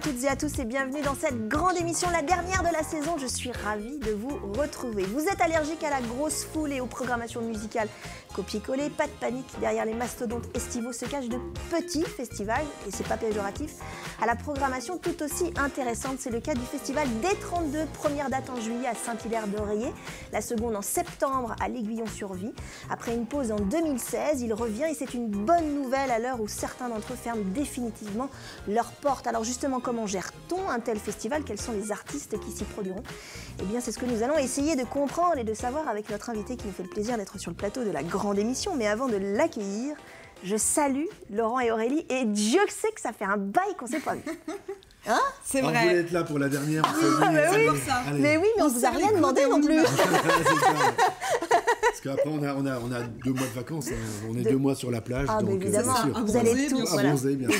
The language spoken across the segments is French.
toutes et à tous et bienvenue dans cette grande émission, la dernière de la saison. Je suis ravie de vous retrouver. Vous êtes allergique à la grosse foule et aux programmations musicales copier-coller, pas de panique, derrière les mastodontes estivaux se cachent de petits festivals, et c'est pas péjoratif, à la programmation tout aussi intéressante. C'est le cas du festival D32, première date en juillet à Saint-Hilaire-d'Oreiller, la seconde en septembre à l'Aiguillon-sur-Vie. Après une pause en 2016, il revient et c'est une bonne nouvelle à l'heure où certains d'entre eux ferment définitivement leurs portes. Alors justement, comment gère-t-on un tel festival? Quels sont les artistes qui s'y produiront? Eh bien, c'est ce que nous allons essayer de comprendre et de savoir avec notre invité qui nous fait le plaisir d'être sur le plateau de la grande émission. Mais avant de l'accueillir, je salue Laurent et Aurélie et Dieu sait que ça fait un bail qu'on ne s'est pas vu. Hein? C'est vrai. Vous voulez être là pour la dernière. Mais oui, mais on ne vous a rien demandé non plus. Parce qu'après, on a 2 mois de vacances. Hein. On est 2 mois sur la plage. Ah, donc, évidemment, sûr. vous allez tout. Voilà. Bronzer, bien sûr.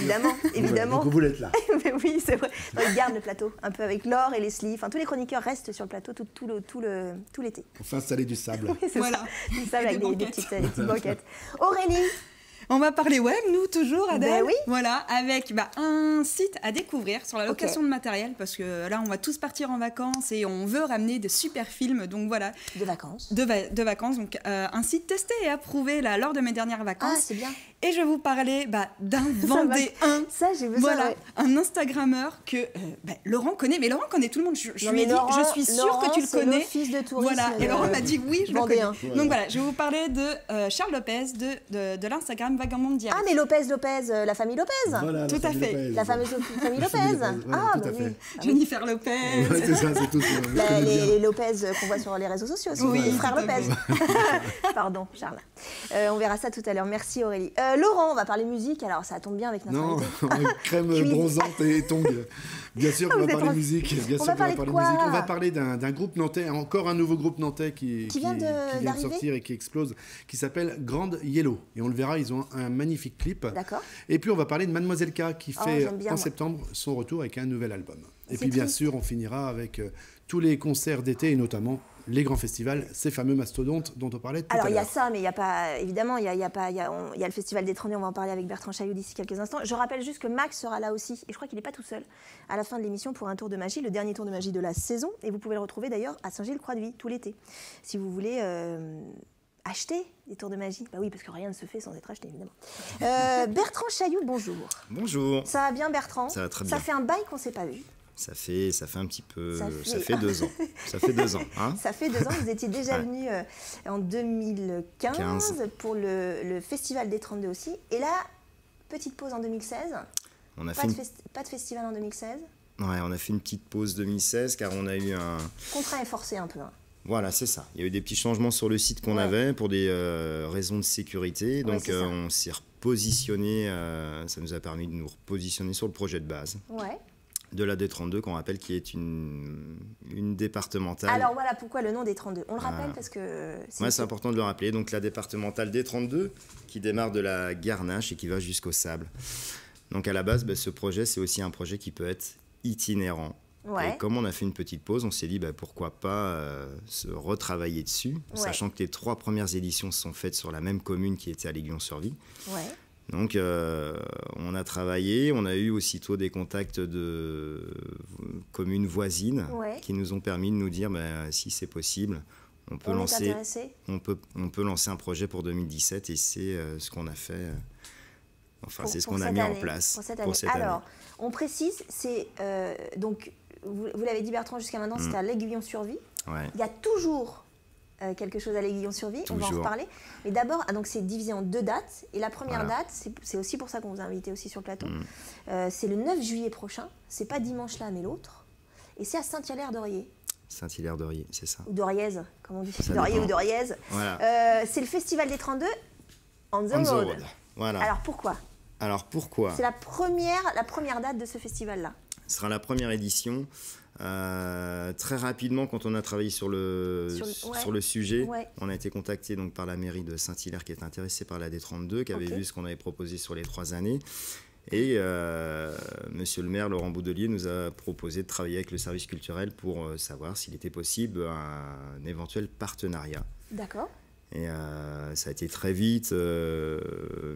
Évidemment. Donc vous voulez être là. Mais oui, c'est vrai. Donc, ils gardent le plateau, un peu avec Laure et Leslie. Enfin, tous les chroniqueurs restent sur le plateau tout l'été. On fait installer du sable. Oui, c'est ça. Du sable avec des petites banquettes. Aurélie. On va parler web, nous, toujours, Adèle. Ben oui. Voilà, avec un site à découvrir sur la location de matériel, parce que là, on va tous partir en vacances et on veut ramener des super films, donc voilà. De vacances. De vacances, donc un site testé et approuvé là, lors de mes dernières vacances. Ah, c'est bien. Et je vais vous parler d'un Vendéen. Ça, j'ai vu voilà, ça, ouais. un Instagrammeur que Laurent connaît, mais Laurent connaît tout le monde. Je suis sûre Laurent, que tu le connais. L'office de tourisme. Voilà, et Laurent m'a dit oui, je le connais. Vendéen. Donc voilà, je vais vous parler de Charles Lopez, de l'Instagram Vagabond Diary. Ah, mais Lopez, la famille Lopez. Voilà, Tout à fait. Lopez. La fameuse famille Lopez. Voilà, Ah, tout à bah fait. oui. Jennifer Lopez. Ouais, c'est ça, c'est tout. Les Lopez qu'on voit sur les réseaux sociaux aussi, Oui, les frères tout à Lopez. Pardon, Charles. On verra ça tout à l'heure. Merci Aurélie. Laurent, on va parler musique. Alors ça tombe bien avec notre Non, invité. crème bronzante et tongs. Bien sûr qu'on va parler musique. On va parler de quoi? On va parler d'un groupe nantais, encore un nouveau groupe nantais qui vient de sortir et qui explose, qui s'appelle Grand Yellow. Et on le verra, ils ont un magnifique clip. D'accord. Et puis on va parler de Mademoiselle K qui fait bien, en septembre son retour avec un nouvel album. Et puis C'est bien triste. sûr, on finira avec tous les concerts d'été et notamment les grands festivals, ces fameux mastodontes dont on parlait tout à l'heure. Alors il y a ça, mais il n'y a pas, évidemment, il y a le festival des D32, on va en parler avec Bertrand Chaillot d'ici quelques instants. Je rappelle juste que Max sera là aussi, et je crois qu'il n'est pas tout seul, à la fin de l'émission pour un tour de magie, le dernier tour de magie de la saison, et vous pouvez le retrouver d'ailleurs à Saint-Gilles-Croix-de-Vie, tout l'été. Si vous voulez acheter des tours de magie, bah oui, parce que rien ne se fait sans être acheté, évidemment. Bertrand Chaillot, bonjour. Bonjour. Ça va bien, Bertrand? Ça va très bien. Ça fait un bail qu'on ne s'est pas vu. Ça fait un petit peu... Ça Ça fait 2 ans. Ça fait 2 ans. Hein, ça fait 2 ans, vous étiez déjà venu en 2015 pour le festival des 32 aussi. Et là, petite pause en 2016. on a Pas fait de festival en 2016. ouais, on a fait une petite pause 2016 car on a eu un... Le contrat est forcé un peu. Hein. Voilà, c'est ça. Il y a eu des petits changements sur le site qu'on avait pour des raisons de sécurité. Donc c'est ça. on s'est repositionné, ça nous a permis de nous repositionner sur le projet de base Ouais. de la D32 qu'on rappelle qui est une départementale. Alors voilà pourquoi le nom des 32. On le rappelle parce que... C'est important de le rappeler. Donc la départementale D32 qui démarre de la Garnache et qui va jusqu'au Sable. Donc à la base, ce projet, c'est aussi un projet qui peut être itinérant. Ouais. Et comme on a fait une petite pause, on s'est dit pourquoi pas se retravailler dessus, sachant que les 3 premières éditions sont faites sur la même commune qui était à l'Aiguillon-sur-Vie. Ouais. Donc on a travaillé, on a eu aussitôt des contacts de communes voisines qui nous ont permis de nous dire si c'est possible, on peut lancer un projet pour 2017 et c'est ce qu'on a fait. C'est ce qu'on a mis en place pour cette année. Alors, on précise, c'est donc vous l'avez dit Bertrand jusqu'à maintenant, c'était à l'Aiguillon-sur-Vie. Ouais. Il y a toujours quelque chose à l'Aiguillon-sur-Vie, on va en reparler. Mais d'abord, donc c'est divisé en 2 dates. Et la première date, c'est aussi pour ça qu'on vous a invité aussi sur le plateau. C'est le 9 juillet prochain. C'est pas dimanche là, mais l'autre. Et c'est à Saint-Hilaire-d'Oreiller. Saint-Hilaire-d'Oreiller, c'est ça. Ou d'Oriez, comme on dit. D'Oreiller ou d'Oriez. Voilà. C'est le festival des 32 on the road. Voilà. Alors pourquoi? C'est la première date de ce festival-là. Ce sera la première édition. Très rapidement, quand on a travaillé sur le sujet, on a été contacté donc, par la mairie de Saint-Hilaire qui est intéressée par la D32, qui avait vu ce qu'on avait proposé sur les 3 années. Et monsieur le maire, Laurent Boudelier, nous a proposé de travailler avec le service culturel pour savoir s'il était possible un éventuel partenariat. D'accord. Et ça a été très vite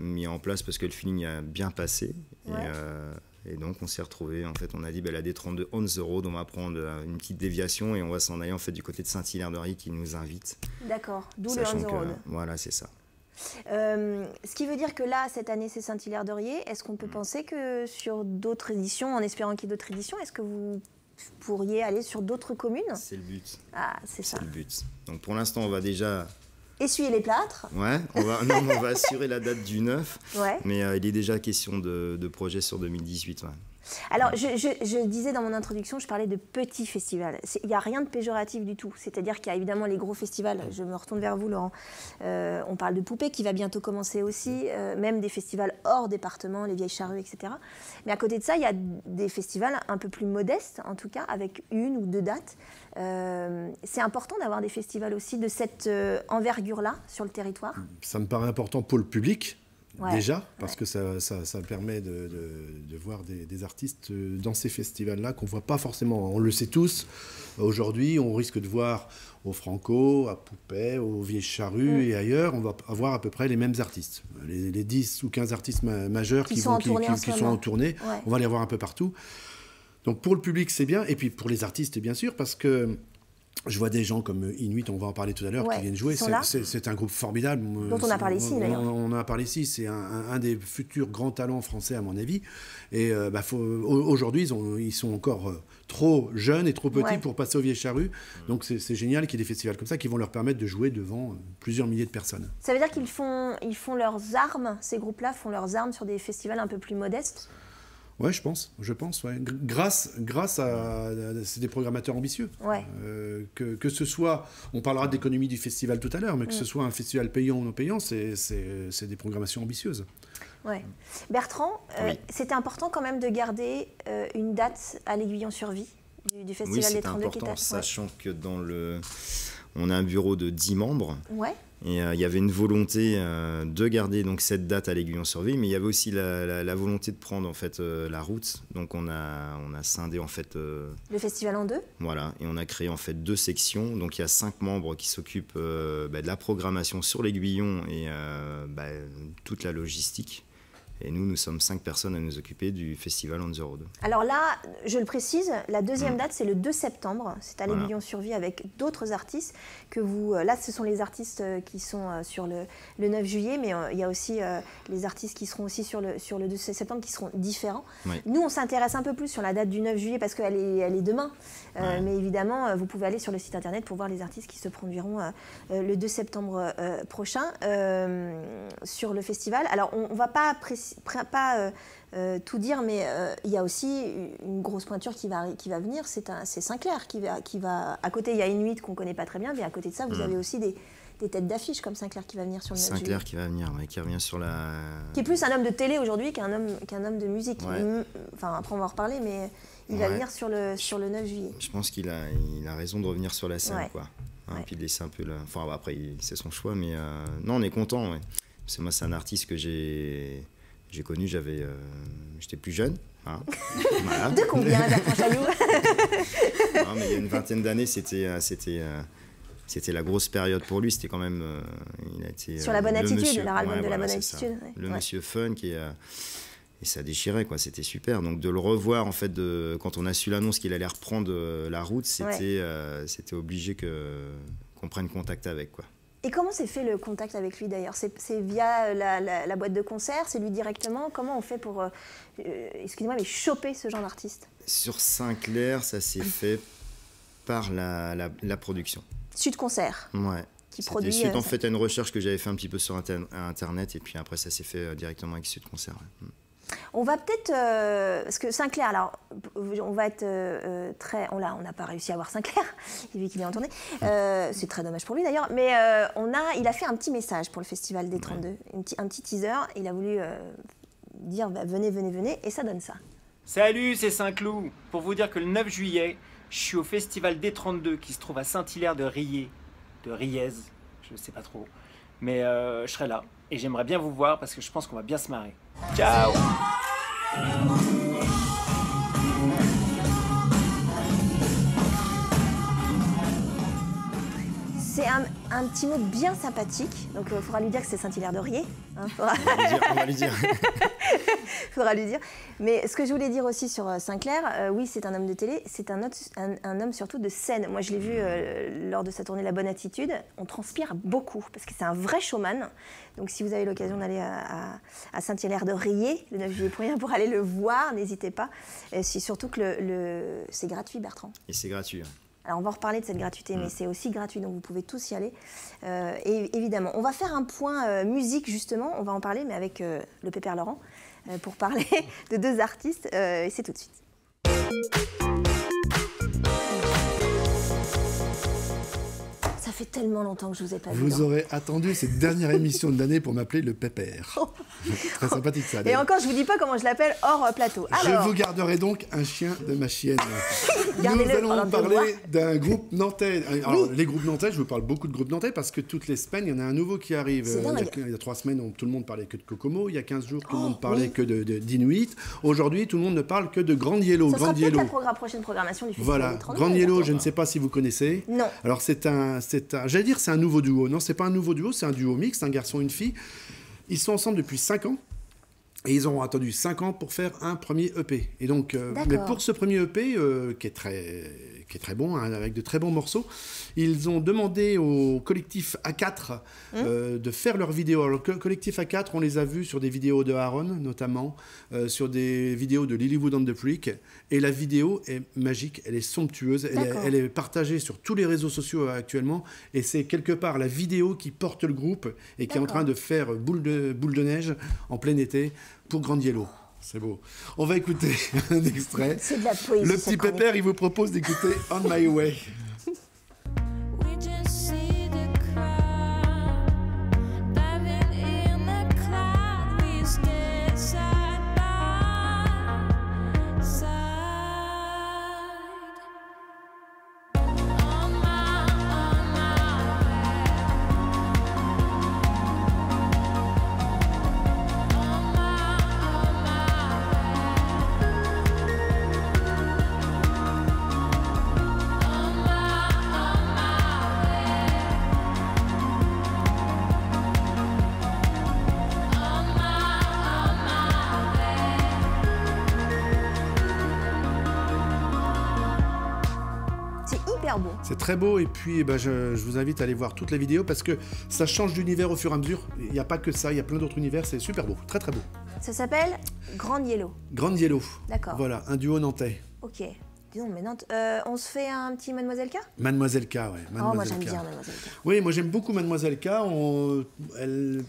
mis en place parce que le feeling a bien passé. Et donc, on s'est retrouvés. En fait, on a dit, la D32 on the road, on va prendre une petite déviation et on va s'en aller en fait du côté de Saint-Hilaire-de-Riez qui nous invite. D'accord, d'où le on the road. Voilà, c'est ça. Ce qui veut dire que là, cette année, c'est Saint-Hilaire-de-Riez. Est-ce qu'on peut penser que sur d'autres éditions, en espérant qu'il y ait d'autres éditions, est-ce que vous pourriez aller sur d'autres communes? C'est le but. Ah, c'est ça. C'est le but. Donc, pour l'instant, on va déjà... essuyer les plâtres. Ouais, on va assurer la date du 9, ouais. Mais il est déjà question de projet sur 2018. Ouais. Alors, je disais dans mon introduction, je parlais de petits festivals. Il n'y a rien de péjoratif du tout. C'est-à-dire qu'il y a évidemment les gros festivals. Je me retourne vers vous, Laurent. On parle de Poupée qui va bientôt commencer aussi, même des festivals hors département, les Vieilles Charrues, etc. Mais à côté de ça, il y a des festivals un peu plus modestes, en tout cas, avec 1 ou 2 dates. C'est important d'avoir des festivals aussi de cette envergure-là sur le territoire. Ça me paraît important pour le public. Ouais, déjà, parce que ça permet de voir des artistes dans ces festivals-là qu'on ne voit pas forcément. On le sait tous, aujourd'hui, on risque de voir au Franco, à Poupée, aux Vieilles Charrues et ailleurs, on va avoir à peu près les mêmes artistes. Les 10 ou 15 artistes majeurs qui sont en tournée, ouais. On va les voir un peu partout. Donc pour le public, c'est bien, et puis pour les artistes, bien sûr, parce que je vois des gens comme Inuit, on va en parler tout à l'heure, qui viennent jouer. C'est un groupe formidable. Dont on a parlé ici, d'ailleurs. On en a parlé ici. C'est un des futurs grands talents français, à mon avis. Et aujourd'hui, ils sont encore trop jeunes et trop petits pour passer aux Vieilles Charrues. Donc c'est génial qu'il y ait des festivals comme ça qui vont leur permettre de jouer devant plusieurs milliers de personnes. Ça veut dire qu'ils font leurs armes, ces groupes-là font leurs armes sur des festivals un peu plus modestes? Ouais, je pense, ouais. Grâce à c'est des programmateurs ambitieux. Ouais. Que ce soit, on parlera d'économie du festival tout à l'heure, mais que ce soit un festival payant ou non payant, c'est des programmations ambitieuses. Ouais. Bertrand, oui. C'était important quand même de garder une date à l'Aiguillon-sur-Vie du festival des 32 important, sachant que on a un bureau de 10 membres. Ouais. Et il y avait une volonté de garder donc cette date à l'Aiguillon-sur-Vie, mais il y avait aussi la volonté de prendre en fait la route. Donc on a scindé en fait le festival en 2. Voilà, et on a créé en fait 2 sections. Donc il y a 5 membres qui s'occupent de la programmation sur l'Aiguillon et toute la logistique. Et nous sommes 5 personnes à nous occuper du festival On the Road. Alors là, je le précise, la deuxième date, c'est le 2 septembre. C'est à l'Aiguillon-sur-Vie avec d'autres artistes que vous... Là, ce sont les artistes qui sont sur le 9 juillet, mais il y a aussi les artistes qui seront aussi sur le 2 septembre qui seront différents. Ouais. Nous, on s'intéresse un peu plus sur la date du 9 juillet parce qu'elle est demain. Mais évidemment, vous pouvez aller sur le site internet pour voir les artistes qui se produiront le 2 septembre prochain sur le festival. Alors, on ne va pas tout dire, mais il y a aussi une grosse pointure qui va venir, c'est Saint-Clair qui va... À côté, il y a Inuit qu'on ne connaît pas très bien, mais à côté de ça, vous avez aussi des têtes d'affiche comme Saint-Clair qui va venir sur le 9 juillet. Saint-Clair qui va venir, qui revient sur la... Qui est plus un homme de télé aujourd'hui qu'un homme de musique. Ouais. Enfin, après, on va en reparler, mais il va venir sur le 9 juillet. Je pense qu'il a raison de revenir sur la scène, quoi. Puis de laisser un peu... Enfin, après, c'est son choix, mais non, on est content, Parce que moi, c'est un artiste que j'ai connu, j'étais plus jeune. Hein. Voilà. De combien, Bertrand Chailloux? Non, mais il y a une vingtaine d'années, c'était la grosse période pour lui. C'était quand même... il a été, sur la bonne attitude, l'album de la bonne attitude. Le monsieur fun et ça déchirait, quoi. C'était super. Donc de le revoir, en fait, quand on a su l'annonce qu'il allait reprendre la route, c'était obligé qu'on prenne contact avec, quoi. Et comment s'est fait le contact avec lui d'ailleurs? C'est via la boîte de concert? C'est lui directement? Comment on fait pour, excusez-moi, mais choper ce genre d'artiste? Sur Saint-Clair, ça s'est fait par la production. Sud Concert. Ouais. Qui produit. Suite en fait à une recherche que j'avais fait un petit peu sur Internet et puis après ça s'est fait directement avec Sud Concert. Ouais. On va peut-être, parce que Saint-Clair, alors on va être très, on n'a pas réussi à voir Saint-Clair, vu qu'il est en tournée, c'est très dommage pour lui d'ailleurs, mais il a fait un petit message pour le festival des 32, un petit teaser, il a voulu dire venez, et ça donne ça. Salut, c'est Saint-Cloud, pour vous dire que le 9 juillet, je suis au festival des 32 qui se trouve à Saint-Hilaire-de-Riez, je ne sais pas trop, mais je serai là. Et j'aimerais bien vous voir parce que je pense qu'on va bien se marrer. Ciao! C'est un petit mot bien sympathique, donc il faudra lui dire que c'est Saint-Hilaire de Riez. Hein, on va lui dire. Faudra lui dire. Mais ce que je voulais dire aussi sur Sinclair, oui, c'est un homme de télé, c'est un homme surtout de scène. Moi, je l'ai vu lors de sa tournée La Bonne Attitude. On transpire beaucoup parce que c'est un vrai showman. Donc, si vous avez l'occasion d'aller à Saint-Hilaire de Riez, le 9 juillet prochain, pour aller le voir, n'hésitez pas. Et c'est surtout que c'est gratuit, Bertrand. Et c'est gratuit. Hein. Alors, on va en reparler de cette gratuité, mais c'est aussi gratuit, donc vous pouvez tous y aller. Et évidemment, on va faire un point musique, justement. On va en parler, mais avec le Pépère Laurent, pour parler de 2 artistes. Et c'est tout de suite. Ça fait tellement longtemps que je vous ai pas vu. Vous aurez attendu cette dernière émission de l'année pour m'appeler le Pépère. Très sympathique ça. Et encore, je vous dis pas comment je l'appelle hors plateau. Alors... Je vous garderai donc un chien de ma chienne. Nous allons parler d'un groupe nantais. Alors, les groupes nantais, je vous parle beaucoup de groupes nantais parce que toutes les semaines, il y en a un nouveau qui arrive. Il y a 3 semaines, tout le monde parlait que de Kokomo. Il y a 15 jours, tout le monde parlait que d'Inuit. Aujourd'hui, tout le monde ne parle que de Grand Yellow. Ça sera peut-être la prochaine programmation du festival. Voilà, Grand Yellow, je ne sais pas si vous connaissez. Non. Alors, j'allais dire c'est un nouveau duo. Non, c'est pas un nouveau duo, c'est un duo mixte, un garçon et une fille. Ils sont ensemble depuis 5 ans. Et ils ont attendu 5 ans pour faire un premier EP. Et donc, mais pour ce premier EP, qui est très bon, hein, avec de très bons morceaux, ils ont demandé au collectif A4 de faire leurs vidéos. Alors, le collectif A4, on les a vus sur des vidéos de Aaron, notamment, sur des vidéos de Lilywood and the Freak. Et la vidéo est magique, elle est somptueuse, elle est partagée sur tous les réseaux sociaux actuellement. Et c'est quelque part la vidéo qui porte le groupe et qui est en train de faire boule de neige en plein été pour Grand Yellow. C'est beau. On va écouter un extrait. C'est de la poésie. Le petit Pépère, il vous propose d'écouter On My Way. C'est très beau et puis je vous invite à aller voir toute la vidéo parce que ça change d'univers au fur et à mesure. Il n'y a pas que ça, il y a plein d'autres univers, c'est super beau, très très beau. Ça s'appelle Grand Yellow. Grand Yellow. D'accord. Voilà, un duo nantais. Ok. Dis donc, mais Nantes, on se fait un petit Mademoiselle K ? Mademoiselle K, ouais. Moi j'aime bien Mademoiselle K. Oui, moi j'aime beaucoup Mademoiselle K.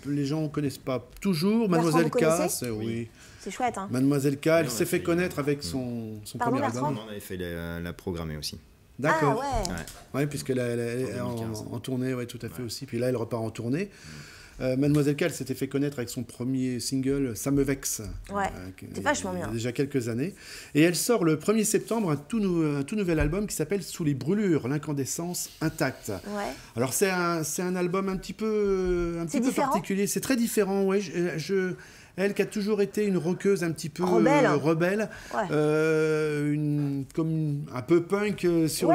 Les gens ne connaissent pas toujours. Mademoiselle K, oui. C'est chouette, hein. Mademoiselle K, elle s'est fait connaître avec son premier album. On avait fait la programmer aussi. D'accord. Ah ouais. Ouais, puisqu'elle est en tournée, ouais, tout à fait aussi. Puis là, elle repart en tournée. Mademoiselle K, elle s'était fait connaître avec son premier single, Ça me vexe. Ouais, c'est vachement bien. Il y a déjà quelques années. Et elle sort le 1er septembre un tout nouvel album qui s'appelle Sous les brûlures, l'incandescence intacte. Ouais. Alors, c'est un album un petit peu particulier. C'est très différent, ouais. Elle qui a toujours été une rockeuse un petit peu rebelle, comme un peu punk sur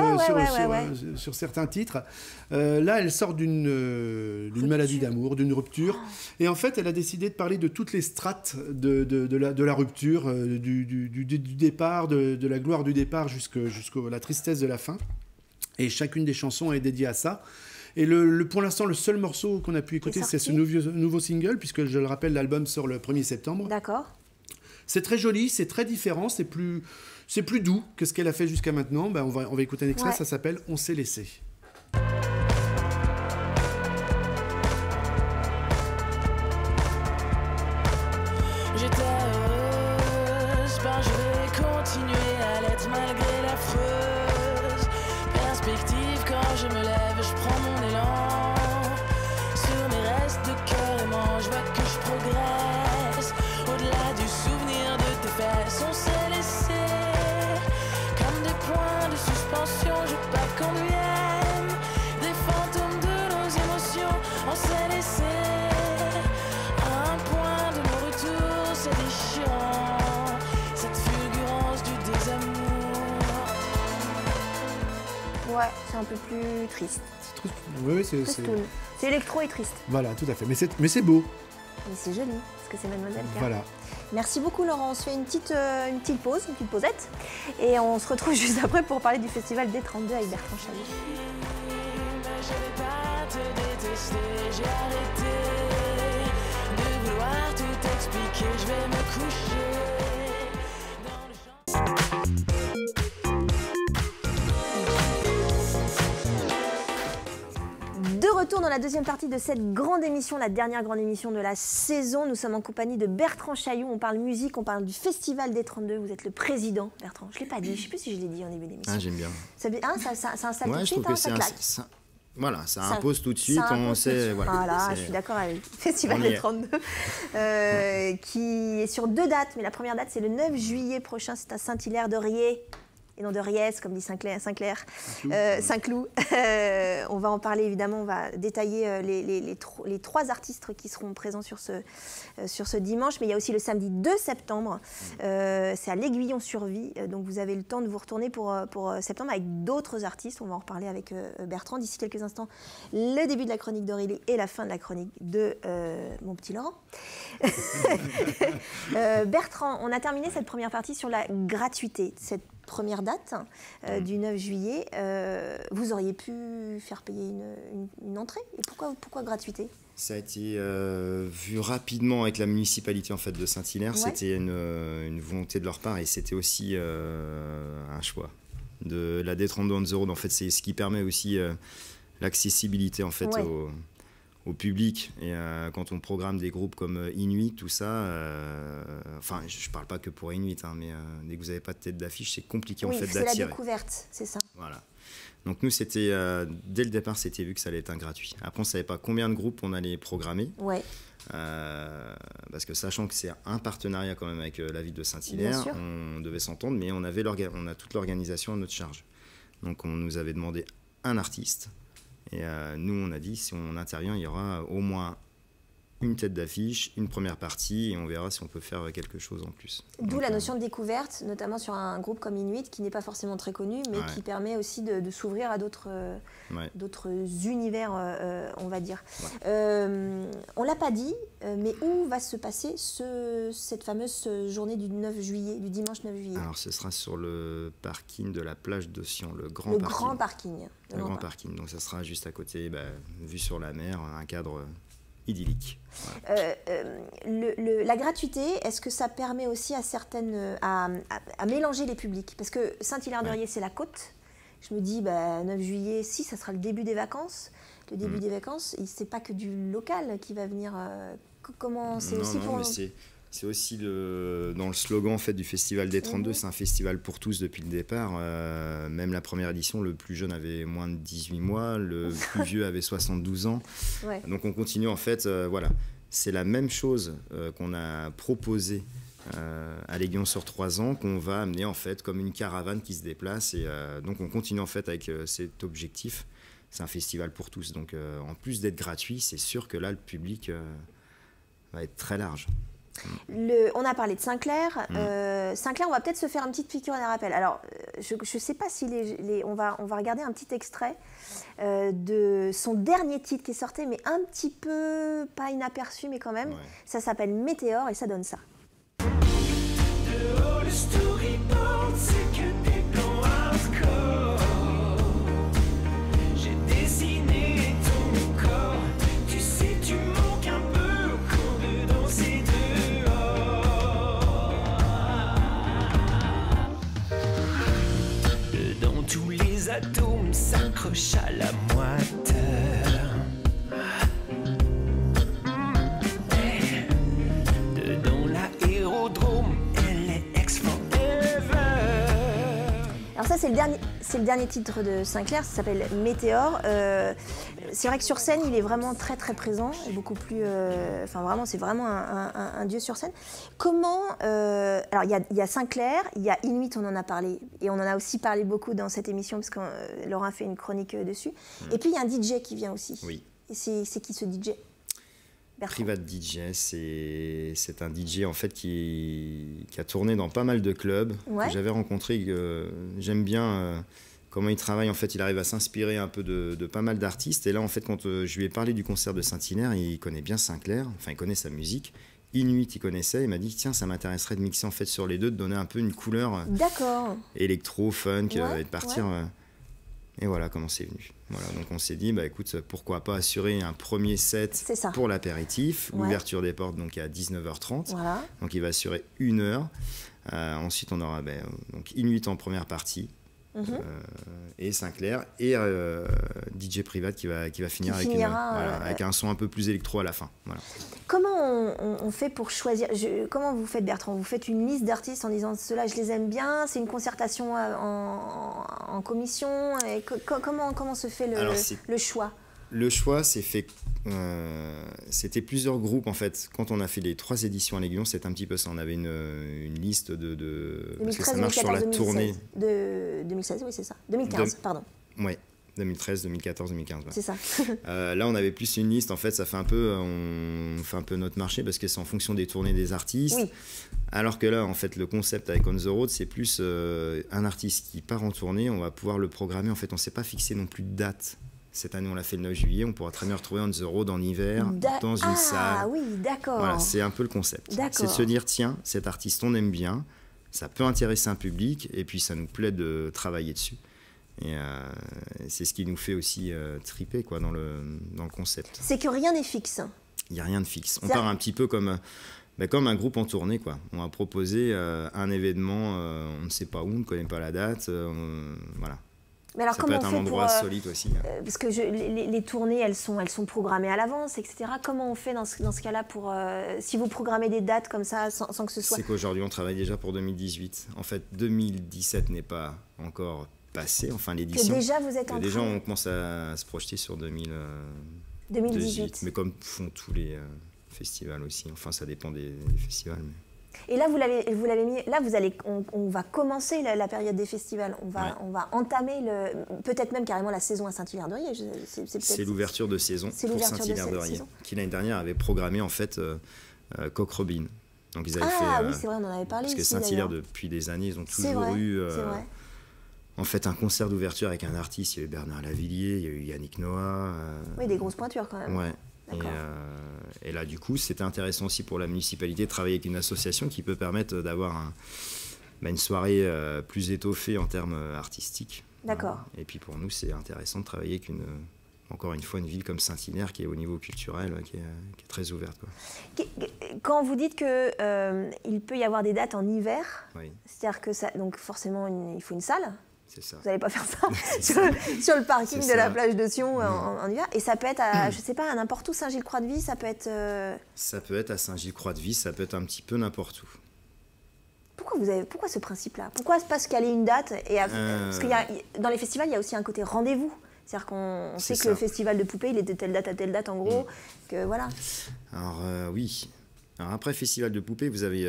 certains titres. Là, elle sort d'une maladie d'amour, d'une rupture. Et en fait, elle a décidé de parler de toutes les strates de la rupture, du départ, de la gloire du départ jusqu'à la tristesse de la fin. Et chacune des chansons est dédiée à ça. Et pour l'instant, le seul morceau qu'on a pu écouter, c'est ce nouveau single, puisque je le rappelle, l'album sort le 1er septembre. D'accord. C'est très joli, c'est très différent, c'est plus doux que ce qu'elle a fait jusqu'à maintenant. On va écouter un extrait, ça s'appelle « On s'est laissé ». J'étais heureuse, je vais continuer à l'être malgré l'affreuse perspective. Quand je me lève, je prends mon élan sur mes restes de cœur aimant. Je vois que je progresse au-delà du souvenir de tes fesses. On s'est laissé comme des points de suspension. Je veux pas qu'on devienne des fantômes de nos émotions. On s'est laissé à un point de mon retour. C'est déchirant, cette fulgurance du désamour. Ouais, c'est un peu plus triste. Oui, tristoun. C'est électro et triste. Voilà, tout à fait. Mais c'est beau. Mais c'est joli, parce que c'est Mademoiselle K. Voilà. Merci beaucoup Laurent, on se fait une petite pause, une petite pausette, et on se retrouve juste après pour parler du festival D32 avec Bertrand Chaillot. Je vais pas te détester, j'ai arrêté de vouloir tout expliquer, je vais me coucher dans le champ. De retour dans la deuxième partie de cette grande émission, la dernière grande émission de la saison. Nous sommes en compagnie de Bertrand Chaillot. On parle musique, on parle du festival D32. Vous êtes le président, Bertrand. Je ne l'ai pas dit, je ne sais plus si je l'ai dit en début d'émission. Ah, j'aime bien. Ça installe tout de Je suite, trouve que ça claque. Voilà, ça impose tout de suite, on sait. Voilà, je suis d'accord avec le Festival D32, qui est sur 2 dates. Mais la première date, c'est le 9 juillet prochain, c'est à Saint-Hilaire-de-Riez. Et non de Riez, comme dit Saint-Cloud. On va en parler évidemment, on va détailler les 3 artistes qui seront présents sur ce dimanche. Mais il y a aussi le samedi 2 septembre, c'est à l'Aiguillon-sur-Vie. Donc vous avez le temps de vous retourner pour septembre avec d'autres artistes. On va en reparler avec Bertrand d'ici quelques instants. Le début de la chronique d'Aurélie et la fin de la chronique de mon petit Laurent. Bertrand, on a terminé cette première partie sur la gratuité. Cette première date du 9 juillet, vous auriez pu faire payer une entrée. Et pourquoi gratuité ? Ça a été vu rapidement avec la municipalité en fait, de Saint-Hilaire. Ouais. C'était une volonté de leur part et c'était aussi un choix. De la D32 on the road, en fait, c'est ce qui permet aussi l'accessibilité en fait, au public. Et quand on programme des groupes comme Inuit, tout ça, enfin, je ne parle pas que pour Inuit, hein, mais dès que vous n'avez pas de tête d'affiche, c'est compliqué en fait d'attirer. C'est la découverte, c'est ça. Voilà. Donc nous, c'était dès le départ, c'était vu que ça allait être un gratuit. Après, on ne savait pas combien de groupes on allait programmer. Ouais. Parce que sachant que c'est un partenariat quand même avec la ville de Saint-Hilaire, on devait s'entendre, mais on a toute l'organisation à notre charge. Donc on nous avait demandé un artiste. Et nous, on a dit, si on intervient, il y aura au moins une tête d'affiche, une première partie, et on verra si on peut faire quelque chose en plus. D'où la notion de découverte, notamment sur un groupe comme Inuit, qui n'est pas forcément très connu, mais qui permet aussi de s'ouvrir à d'autres univers, on va dire. Ouais. On ne l'a pas dit, mais où va se passer cette fameuse journée du 9 juillet, du dimanche 9 juillet ? Alors, ce sera sur le parking de la plage d'Ossian, le grand parking. Le grand parking. Donc, ça sera juste à côté, vue sur la mer, un cadre idyllique. Voilà. La gratuité, est-ce que ça permet aussi à certaines à mélanger les publics ? Parce que Saint-Hilaire-de-Riez, c'est la côte. Je me dis, 9 juillet, si, ça sera le début des vacances. Le début des vacances, c'est pas que du local qui va venir. Comment c'est aussi pour... C'est aussi dans le slogan en fait, du Festival D32, c'est un festival pour tous depuis le départ. Même la première édition, le plus jeune avait moins de 18 mois, le plus vieux avait 72 ans. Ouais. Donc on continue en fait, voilà. C'est la même chose qu'on a proposé à l'Aiguillon sur 3 ans, qu'on va amener en fait comme une caravane qui se déplace. Et donc on continue en fait avec cet objectif. C'est un festival pour tous. Donc en plus d'être gratuit, c'est sûr que là le public va être très large. On a parlé de Sinclair. Sinclair, on va peut-être se faire une petite piqûre d'un rappel. Alors, je ne sais pas si on va regarder un petit extrait de son dernier titre qui est sorti, mais un petit peu, pas inaperçu, mais quand même. Ouais. Ça s'appelle Météore et ça donne ça. Le storyboard, c'est que des plans hardcore. J'ai dessiné ton corps. Tu sais, tu manques un peu quand dedans c'est dehors. Tous les atomes s'accrochent à la moiteur. Dedans l'aérodrome, elle est ex-forever. Alors ça, c'est le dernier titre de Sinclair, ça s'appelle Météore. C'est vrai que sur scène, il est vraiment très très présent, beaucoup plus... vraiment, c'est vraiment un dieu sur scène. Comment... alors, il y a Sinclair, il y a Inuit, on en a parlé, et on en a aussi parlé beaucoup dans cette émission, parce que Laurent a fait une chronique dessus. Et puis, il y a un DJ qui vient aussi. Oui. Et c'est qui ce DJ ? Private DJ, c'est un DJ en fait qui a tourné dans pas mal de clubs, que j'avais rencontré, que j'aime bien comment il travaille. En fait, il arrive à s'inspirer un peu de pas mal d'artistes. Et là, en fait, quand je lui ai parlé du concert de Saint-Hilaire, il connaît bien Sinclair, enfin, il connaît sa musique. Inuit, il connaissait, il m'a dit tiens, ça m'intéresserait de mixer en fait sur les deux, de donner un peu une couleur électro, funk, et de partir. Et voilà comment c'est venu. Voilà, donc on s'est dit, bah écoute, pourquoi pas assurer un premier set pour l'apéritif, l'ouverture des portes donc à 19h30. Voilà. Donc il va assurer 1 heure. Ensuite, on aura donc Inuit en première partie. Et Sinclair et DJ Private qui va finir avec un son un peu plus électro à la fin. Voilà. Comment on fait pour choisir comment vous faites, Bertrand? Vous faites une liste d'artistes en disant ceux-là je les aime bien, c'est une concertation en commission, et comment se fait le choix? Le choix s'est fait, c'était plusieurs groupes en fait. Quand on a fait les 3 éditions à l'Aiguillon, c'était un petit peu ça. On avait une liste de 2013, parce que ça marche 2014, sur la 2016, tournée. 2016, oui c'est ça. 2015, pardon. Ouais, 2013, 2014, 2015. Ouais. C'est ça. Là, on avait plus une liste. En fait, ça fait on fait un peu notre marché parce que c'est en fonction des tournées des artistes. Oui. Alors que là, en fait, le concept avec On The Road, c'est plus un artiste qui part en tournée. On va pouvoir le programmer. En fait, on ne s'est pas fixé non plus de date. Cette année, on l'a fait le 9 juillet. On pourra très bien retrouver On The Road en hiver, dans une salle. Ah oui, d'accord. Voilà, c'est un peu le concept. C'est de se dire, tiens, cet artiste, on aime bien. Ça peut intéresser un public. Et puis, ça nous plaît de travailler dessus. Et c'est ce qui nous fait aussi triper quoi, dans le concept. C'est que rien n'est fixe. Il n'y a rien de fixe. On part un petit peu comme un groupe en tournée, quoi. On va proposer un événement, on ne sait pas où, on ne connaît pas la date. Voilà. Mais alors, ça peut être un endroit solide aussi. Parce que les tournées, elles sont programmées à l'avance, etc. Comment on fait dans ce cas-là pour si vous programmez des dates comme ça sans que ce soit... C'est qu'aujourd'hui, on travaille déjà pour 2018. En fait, 2017 n'est pas encore passé, enfin l'édition. Que déjà, vous êtes en train... Déjà, on commence à se projeter sur 2018. Mais comme font tous les festivals aussi. Enfin, ça dépend des festivals. Mais... Et là, vous l'avez mis. Là, on va commencer la période des festivals. On va entamer peut-être même carrément la saison à Saint-Hilaire-de-Riez. C'est l'ouverture de saison pour Saint-Hilaire-de-Riez, qui l'année dernière avait programmé en fait Coq Robin. Donc ils avaient fait. Oui, c'est vrai, on en avait parlé. Parce que Saint-Hilaire, depuis des années, ils ont toujours eu. En fait, un concert d'ouverture avec un artiste. Il y a eu Bernard Lavilliers, il y a eu Yannick Noah. Oui, des grosses pointures quand même. Ouais. Et là, du coup, c'était intéressant aussi pour la municipalité de travailler avec une association qui peut permettre d'avoir une soirée plus étoffée en termes artistiques. D'accord. Et puis pour nous, c'est intéressant de travailler avec encore une fois, une ville comme Saint-Hilaire qui est au niveau culturel, qui est très ouverte, quoi. Quand vous dites qu'il peut y avoir des dates en hiver, c'est-à-dire que donc forcément, il faut une salle. C'est ça. Vous n'allez pas faire ça sur le parking de la plage de Sion en hiver. Et ça peut être à, je sais pas, à n'importe où, Saint-Gilles-Croix-de-Vie, ça peut être... Ça peut être à Saint-Gilles-Croix-de-Vie, ça peut être un petit peu n'importe où. Pourquoi ce principe-là? Pourquoi pas se caler une date parce que dans les festivals, il y a aussi un côté rendez-vous. C'est-à-dire qu'on sait que le festival de Poupée, il est de telle date à telle date, en gros, que voilà. Alors oui. Alors après Festival de Poupée, vous avez...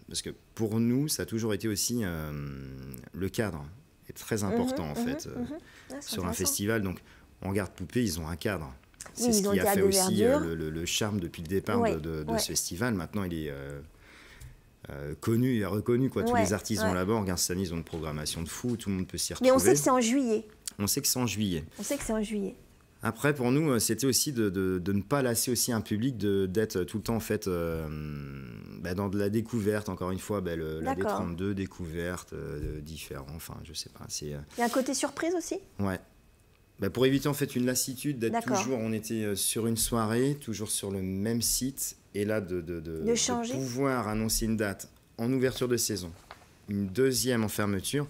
parce que pour nous, ça a toujours été aussi le cadre. Est très important en fait sur un festival. Donc on regarde Poupée, ils ont un cadre. C'est ce qui a fait aussi le charme depuis le départ de ce festival. Maintenant il est connu et reconnu, quoi. Tous les artistes vont là-bas. On regarde cette année, ils ont une programmation de fou, tout le monde peut s'y retrouver. Mais on sait que c'est en juillet. On sait que c'est en juillet. Après, pour nous, c'était aussi de ne pas lasser aussi un public, d'être tout le temps en fait dans de la découverte. Encore une fois, la D32, découverte, différents. Enfin, je sais pas. Il y a un côté surprise aussi. Ouais. Pour éviter en fait une lassitude d'être toujours. On était sur une soirée, toujours sur le même site, et là de changer. De pouvoir annoncer une date en ouverture de saison, une deuxième en fermeture.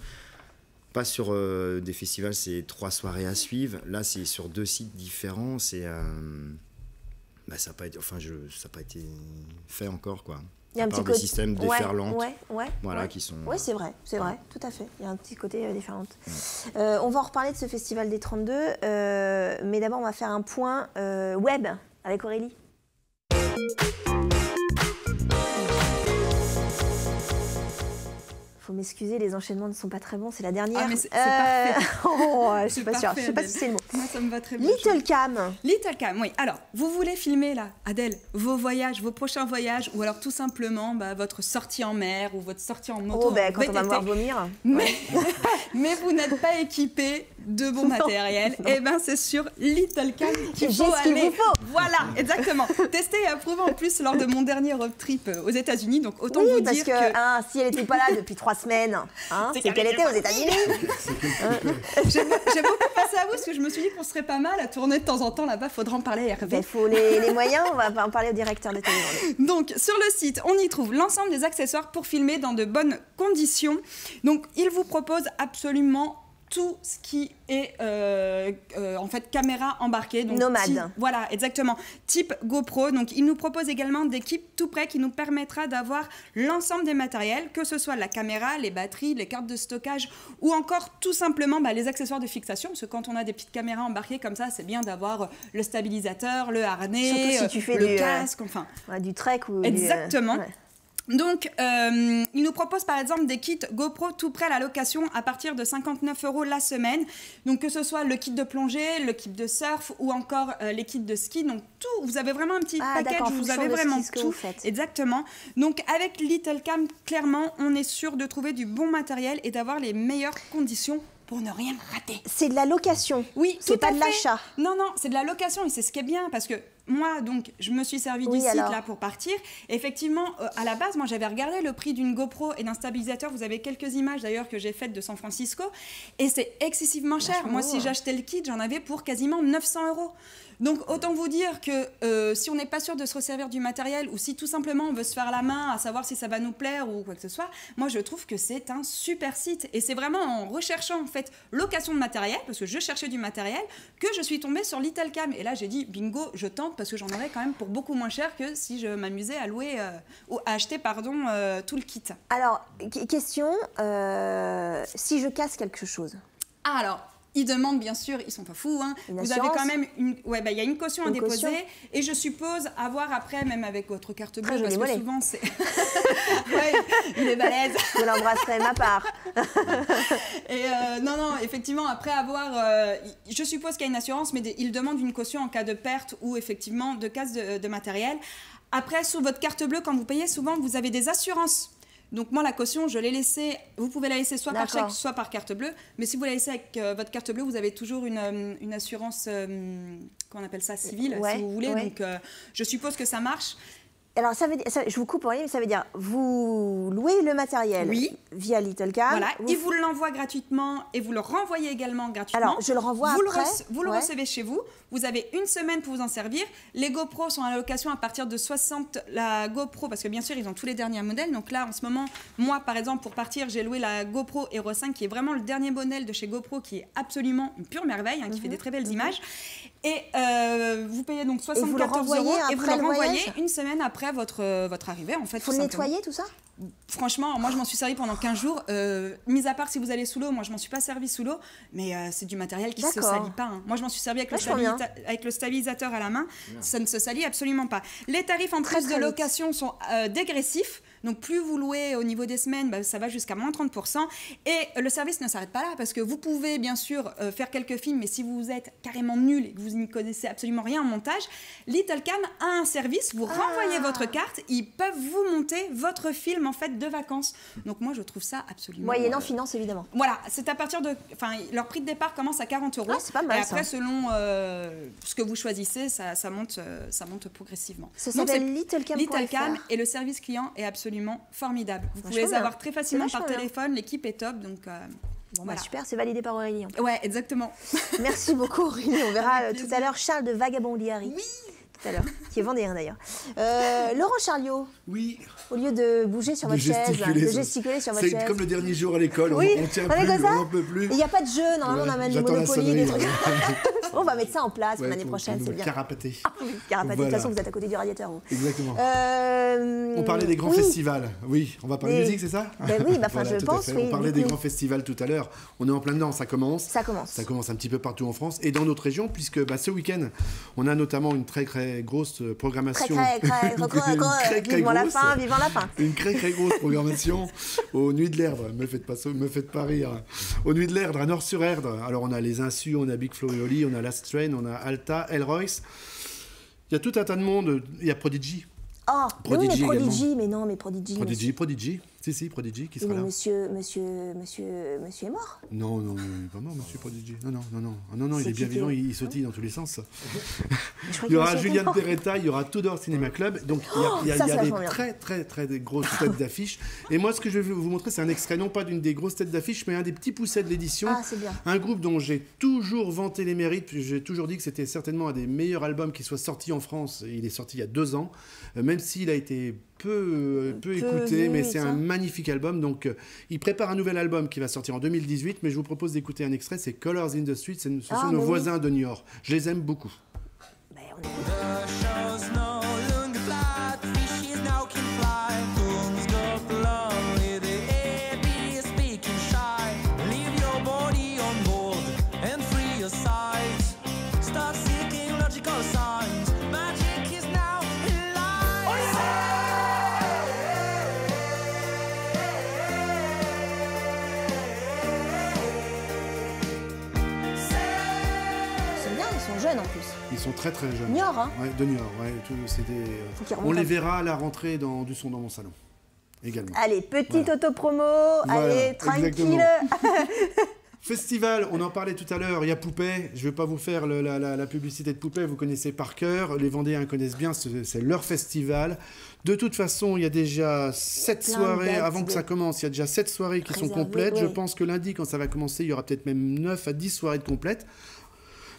Pas sur des festivals, c'est 3 soirées à suivre. Là, c'est sur 2 sites différents. C'est, ça n'a pas été fait encore, quoi. Il y a un petit côté systèmes déferlantes, qui sont. Oui, c'est vrai, tout à fait. Il y a un petit côté déferlante. On va en reparler de ce festival des 32, mais d'abord, on va faire un point web avec Aurélie. Faut m'excuser, les enchaînements ne sont pas très bons, c'est la dernière. Ah, mais c'est parfait. Je suis pas sûre, je sais pas si c'est le mot. Moi, ça me va très bien. Little Cam. Little Cam, oui. Alors, vous voulez filmer, là, Adèle, vos voyages, vos prochains voyages, ou alors tout simplement votre sortie en mer ou votre sortie en moto. Quand on va me voir vomir. Mais vous n'êtes pas équipé de bon matériel. Et c'est sur Little Cam qu'il faut aller. Voilà, exactement. Testé et approuvé en plus lors de mon dernier road trip aux États-Unis. Donc, autant vous dire que... si elle n'était pas là depuis 3 semaines, c'est qu'elle était aux États-Unis. J'ai beaucoup pensé à vous parce que je me suis dit qu'on serait pas mal à tourner de temps en temps là-bas. Faudra en parler à Hervé. Il faut les moyens, on va en parler au directeur de télé. Donc sur le site, on y trouve l'ensemble des accessoires pour filmer dans de bonnes conditions. Donc il vous propose absolument tout ce qui est en fait caméra embarquée. Donc, nomade. Voilà, exactement. Type GoPro. Donc, il nous propose également des kits tout prêts qui nous permettra d'avoir l'ensemble des matériels, que ce soit la caméra, les batteries, les cartes de stockage ou encore tout simplement les accessoires de fixation. Parce que quand on a des petites caméras embarquées comme ça, c'est bien d'avoir le stabilisateur, le harnais, surtout si tu fais le casque, enfin. Du trek ou exactement. Donc, il nous propose par exemple des kits GoPro tout prêts à la location à partir de 59 € la semaine. Donc, que ce soit le kit de plongée, le kit de surf ou encore les kits de ski. Donc, tout, vous avez vraiment un petit package où vous avez vraiment tout. Exactement. Donc, avec Little Cam, clairement, on est sûr de trouver du bon matériel et d'avoir les meilleures conditions pour ne rien rater. C'est de la location. Oui, c'est pas de l'achat. Non, c'est de la location et c'est ce qui est bien parce que moi, donc, je me suis servi du site là pour partir. Effectivement, à la base, moi, j'avais regardé le prix d'une GoPro et d'un stabilisateur. Vous avez quelques images d'ailleurs que j'ai faites de San Francisco et c'est excessivement cher. Moi, si j'achetais le kit, j'en avais pour quasiment 900 €. Donc, autant vous dire que si on n'est pas sûr de se resservir du matériel ou si tout simplement on veut se faire la main à savoir si ça va nous plaire ou quoi que ce soit, moi, je trouve que c'est un super site. Et c'est vraiment en recherchant, en fait, location de matériel, parce que je cherchais du matériel, que je suis tombée sur Little Cam. Et là, j'ai dit, bingo, je tente, parce que j'en aurais quand même pour beaucoup moins cher que si je m'amusais à louer ou à acheter, tout le kit. Alors, question, si je casse quelque chose. Alors, ils demandent, bien sûr, ils sont pas fous, hein. Vous avez quand même y a une caution à déposer et je suppose avoir après, même avec votre carte bleue, parce que souvent c'est... il est balèze. Je l'embrasserai ma part. Et non, effectivement, après avoir... je suppose qu'il y a une assurance, mais ils demandent une caution en cas de perte ou effectivement de casse de matériel. Après, sur votre carte bleue, quand vous payez, souvent, vous avez des assurances. Donc moi, la caution, je l'ai laissée, vous pouvez la laisser soit par chèque, soit par carte bleue. Mais si vous la laissez avec votre carte bleue, vous avez toujours une assurance, comment on appelle ça, civile, si vous voulez. Donc je suppose que ça marche. Alors, ça veut dire, je vous coupe pour rien, mais ça veut dire, vous louez le matériel via Little Cam. Voilà, ils vous l'envoient gratuitement et vous le renvoyez également gratuitement. Alors, je le renvoie après. Vous le recevez chez vous. Vous avez une semaine pour vous en servir. Les GoPro sont à la location à partir de 60. La GoPro, parce que bien sûr, ils ont tous les derniers modèles. Donc là, en ce moment, moi, par exemple, pour partir, j'ai loué la GoPro Hero 5, qui est vraiment le dernier modèle de chez GoPro, qui est absolument une pure merveille, qui fait des très belles images. Et vous payez donc 74 € et vous le renvoyez une semaine après votre arrivée. En fait, faut le nettoyer, tout ça ? Franchement, moi je m'en suis servi pendant 15 jours. Mis à part si vous allez sous l'eau, moi je m'en suis pas servi sous l'eau, mais c'est du matériel qui se salit pas. Hein. Moi je m'en suis servi avec le stabilisateur à la main, ça ne se salit absolument pas. Les tarifs en plus de location sont dégressifs. Donc plus vous louez au niveau des semaines, ça va jusqu'à moins 30%. Et le service ne s'arrête pas là parce que vous pouvez bien sûr faire quelques films, mais si vous êtes carrément nul et que vous n'y connaissez absolument rien en montage, Little Cam a un service, vous renvoyez votre carte, ils peuvent vous monter votre film en fait de vacances. Donc moi je trouve ça absolument... Moyennant finance évidemment. Voilà, c'est à partir de... Enfin, leur prix de départ commence à 40 €. C'est pas mal. Et après selon ce que vous choisissez, ça monte progressivement. Ça s'appelle Little Cam. Little Cam et le service client est absolument formidable. Vous pouvez les avoir très facilement par téléphone, l'équipe est top, donc voilà. Super, c'est validé par Aurélie. Ouais, exactement. Merci beaucoup Aurélie, on verra tout à l'heure Charles de Vagabondiari. Oui. Tout à l'heure, qui est vendéen d'ailleurs. Laurent Charliot. Oui. Au lieu de bouger sur votre chaise, de gesticuler sur votre chaise. C'est comme le dernier jour à l'école, on tient plus, on n'en peut plus. Il n'y a pas de jeu, normalement on amène du Monopoly, des trucs. On va mettre ça en place pour l'année prochaine, c'est bien. Carapater. Carapater, de toute façon, vous êtes à côté du radiateur. Vous. Exactement. On parlait des grands festivals. Oui, on va parler musique, c'est ça? Oui, je pense. On parlait des grands festivals tout à l'heure. On est en plein dedans, ça commence. Ça commence un petit peu partout en France et dans notre région, puisque ce week-end, on a notamment une très grosse programmation. Vivement la fin. Une très grosse programmation aux Nuits de l'Erdre. Me faites pas rire. Aux Nuits de l'Erdre, à Nord-sur-Erdre. Alors on a les Insus, on a Big Flo et Oli, on a Last Train, on a Alta, Elroyce. Il y a tout un tas de monde. Il y a Prodigy. Oh, Prodigy Prodigy. Prodigy. Si, Prodigy qui sera là. Monsieur est mort? Non, il n'est pas mort, monsieur Prodigy. Non, il est bien vivant, il sautille dans tous les sens. Il y aura Julian Peretta, il y aura Tudor Cinema Club. Donc il y a des très grosses têtes d'affiche. Et moi, ce que je vais vous montrer, c'est un extrait, non pas d'une des grosses têtes d'affiche, mais un des petits poussets de l'édition. Ah, c'est bien. Un groupe dont j'ai toujours vanté les mérites. J'ai toujours dit que c'était certainement un des meilleurs albums qui soit sorti en France. Il est sorti il y a 2 ans, même s'il a été peu écouté, mais c'est un magnifique album. Donc, il prépare un nouvel album qui va sortir en 2018, mais je vous propose d'écouter un extrait, c'est Colors in the Street, ce sont nos voisins de Niort. Je les aime beaucoup. En plus. Ils sont très jeunes. Niort, hein? Ouais, de Niort, ouais. On les verra à la rentrée du son dans mon salon, également. Allez, petite autopromo, allez, tranquille. Festival, on en parlait tout à l'heure, il y a Poupée, je ne vais pas vous faire la publicité de Poupée, vous connaissez par cœur, les Vendéens connaissent bien, c'est leur festival. De toute façon, il y a déjà 7 soirées, avant que ça commence, il y a déjà 7 soirées qui sont complètes. Je pense que lundi, quand ça va commencer, il y aura peut-être même 9 à 10 soirées de complètes.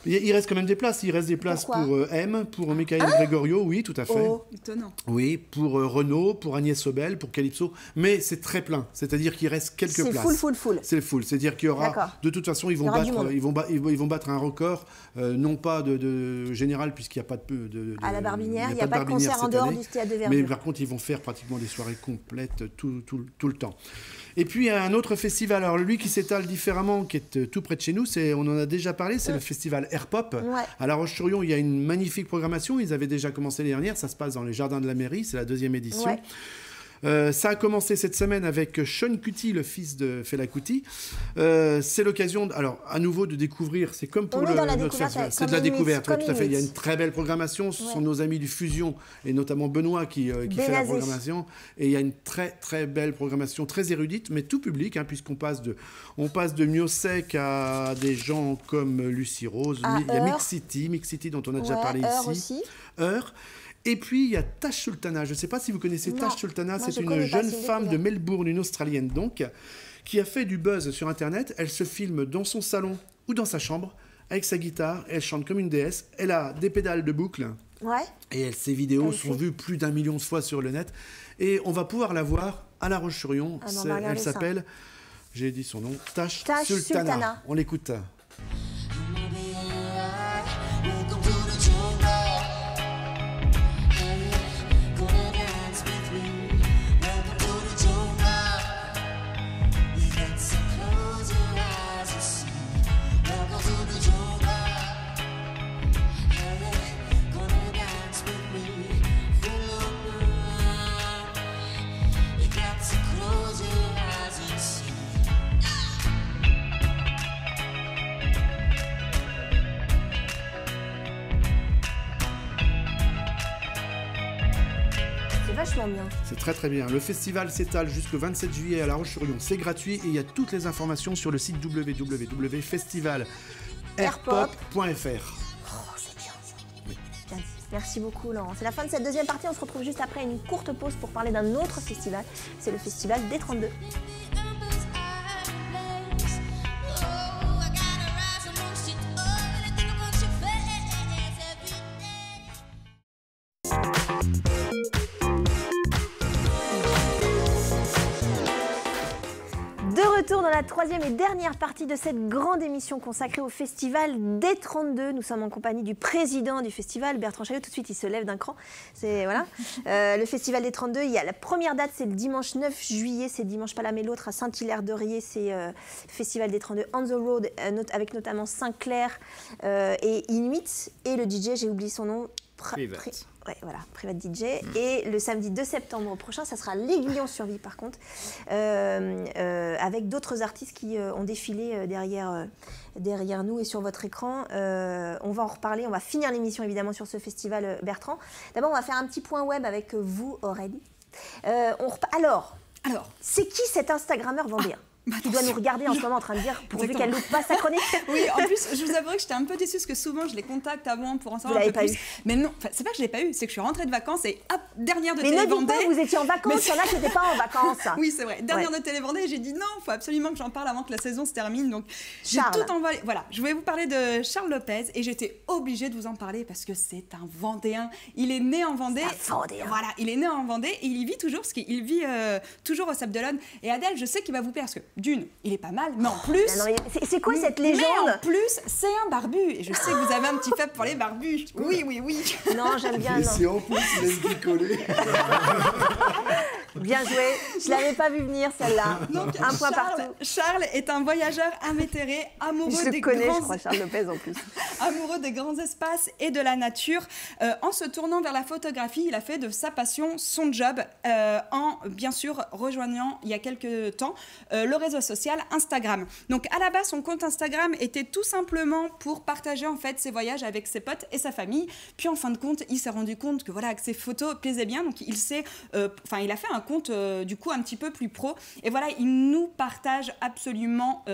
Il reste quand même des places. Il reste des places pour M, pour Michael Gregorio, oui, tout à fait. Oh, étonnant. Oui, pour Renaud, pour Agnès Sobel, pour Calypso. Mais c'est très plein. C'est-à-dire qu'il reste quelques places. C'est full. C'est full. C'est-à-dire qu'il y aura... De toute façon, ils vont battre un record, non pas de général, puisqu'il n'y a pas de à la Barbinière, il n'y a pas de concert en dehors du théâtre de Verdure. Mais par contre, ils vont faire pratiquement des soirées complètes tout le temps. Et puis, il y a un autre festival, alors lui qui s'étale différemment, qui est tout près de chez nous, on en a déjà parlé, c'est le festival Airpop. Ouais. À La Roche-sur-Yon, il y a une magnifique programmation, ils avaient déjà commencé l'année dernière, ça se passe dans les jardins de la mairie, c'est la 2e édition. Ouais. Ça a commencé cette semaine avec Sean Kuti, le fils de Fela Kuti. C'est l'occasion, alors à nouveau de découvrir. C'est comme pour notre festival, c'est de la découverte. Tout à fait. Il y a une très belle programmation. Ce sont nos amis du Fusion et notamment Benoît qui fait la programmation. Et il y a une très belle programmation, très érudite, mais tout public, hein, puisqu'on passe de Miossec à des gens comme Lucie Rose. Il y a Mix City dont on a déjà parlé ici. Heure. Et puis, il y a Tash Sultana. Je ne sais pas si vous connaissez Tash Sultana. C'est une jeune femme de Melbourne, une Australienne donc, qui a fait du buzz sur Internet. Elle se filme dans son salon ou dans sa chambre avec sa guitare. Elle chante comme une déesse. Elle a des pédales de boucle. Ouais. Et ses vidéos sont vues plus d'1 million de fois sur le net. Et on va pouvoir la voir à La Roche-sur-Yon. Elle s'appelle, j'ai dit son nom, Tash Sultana. On l'écoute. Bien. C'est très bien. Le festival s'étale jusqu'au 27 juillet à La Roche-sur-Yon. C'est gratuit et il y a toutes les informations sur le site www.festival-airpop.fr. Oh, c'est bien ça. Oui. Merci beaucoup, Laurent. C'est la fin de cette 2e partie. On se retrouve juste après une courte pause pour parler d'un autre festival. C'est le festival D32. retour dans la troisième et dernière partie de cette grande émission consacrée au festival D32. Nous sommes en compagnie du président du festival, Bertrand Chaillot. Tout de suite, il se lève d'un cran. C'est voilà. Le festival D32, il y a la première date, c'est le dimanche 9 juillet. C'est dimanche pas l'un mais l'autre à Saint-Hilaire-de-Riez. C'est festival D32 on the road avec notamment Sinclair et Inuit et le DJ, j'ai oublié son nom. Ouais, voilà, Private DJ. Et le samedi 2 septembre prochain, ça sera l'Aiguillon sur Vie, par contre, avec d'autres artistes qui ont défilé derrière nous et sur votre écran. On va en reparler, on va finir l'émission évidemment sur ce festival, Bertrand. D'abord, on va faire un petit point web avec vous, Aurélie. Alors, c'est qui cet Instagrammeur vendéen qui doit nous regarder en ce moment en train de dire pourvu qu'elle loupe pas sa chronique. Oui, en plus, je vous avouerai que j'étais un peu déçue parce que souvent je les contacte avant pour en savoir un peu plus. Eu. Mais non, c'est pas que je l'ai pas eu, c'est que je suis rentrée de vacances et hop, dernière de Télé Vendée. Mais ne dites pas que vous étiez en vacances, il y en a qui n'étaient pas en vacances. Oui, c'est vrai. Dernière de Télé Vendée, j'ai dit non, il faut absolument que j'en parle avant que la saison se termine. Donc j'ai tout envoyé. Voilà, je voulais vous parler de Charles Lopez et j'étais obligée de vous en parler parce que c'est un Vendéen. Il est né en Vendée. C'est un Vendéen. Voilà, il est né en Vendée et il y vit toujours parce qu'il vit toujours au Sable d'Olonne. Et Adèle, je sais qu'il va vous plaire parce que d'une, il est pas mal, mais en plus... C'est quoi cette légende? Mais en plus, c'est un barbu. Et je sais que vous avez un petit faible pour les barbus. Oui. Non, j'aime bien, non. C'est en plus, il laisse décoller. Bien joué. Je l'avais pas vu venir, celle-là. Donc, un point partout. Charles est un voyageur invétéré, amoureux des je crois, Charles Lopez en plus. Amoureux des grands espaces et de la nature. En se tournant vers la photographie, il a fait de sa passion son job, en bien sûr rejoignant il y a quelques temps le réseau social Instagram. Donc à la base, son compte Instagram était tout simplement pour partager en fait ses voyages avec ses potes et sa famille. Puis en fin de compte, il s'est rendu compte que voilà, que ses photos plaisaient bien. Donc il a fait un compte du coup un petit peu plus pro. Et voilà, il nous partage absolument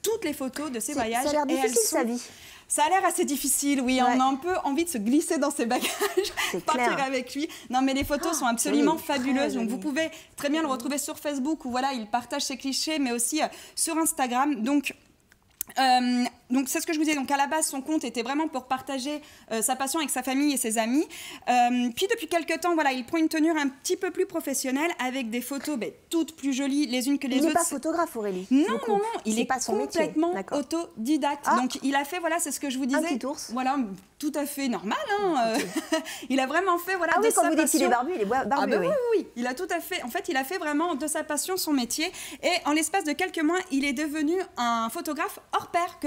toutes les photos de ses voyages. Ça a l'air difficile sa vie. Ça a l'air assez difficile, oui. Ouais. On a un peu envie de se glisser dans ses bagages, partir avec lui. Non, mais les photos sont absolument fabuleuses. Donc, vous pouvez très bien le retrouver sur Facebook où voilà, il partage ses clichés, mais aussi sur Instagram. Donc, c'est ce que je vous disais. Donc à la base, son compte était vraiment pour partager sa passion avec sa famille et ses amis. Puis depuis quelques temps, voilà, il prend une tenue un petit peu plus professionnelle avec des photos toutes plus jolies les unes que les autres. Il n'est pas photographe, Aurélie. Non, il est pas complètement autodidacte. Donc il a fait, voilà, c'est ce que je vous disais. Un petit ours. Voilà, tout à fait normal. Il a vraiment fait, voilà, de sa passion. Ah oui, quand vous dites qu'il est barbu, il est barbu. Ah ben oui. Il a tout à fait. En fait, il a fait vraiment de sa passion son métier. Et en l'espace de quelques mois, il est devenu un photographe hors pair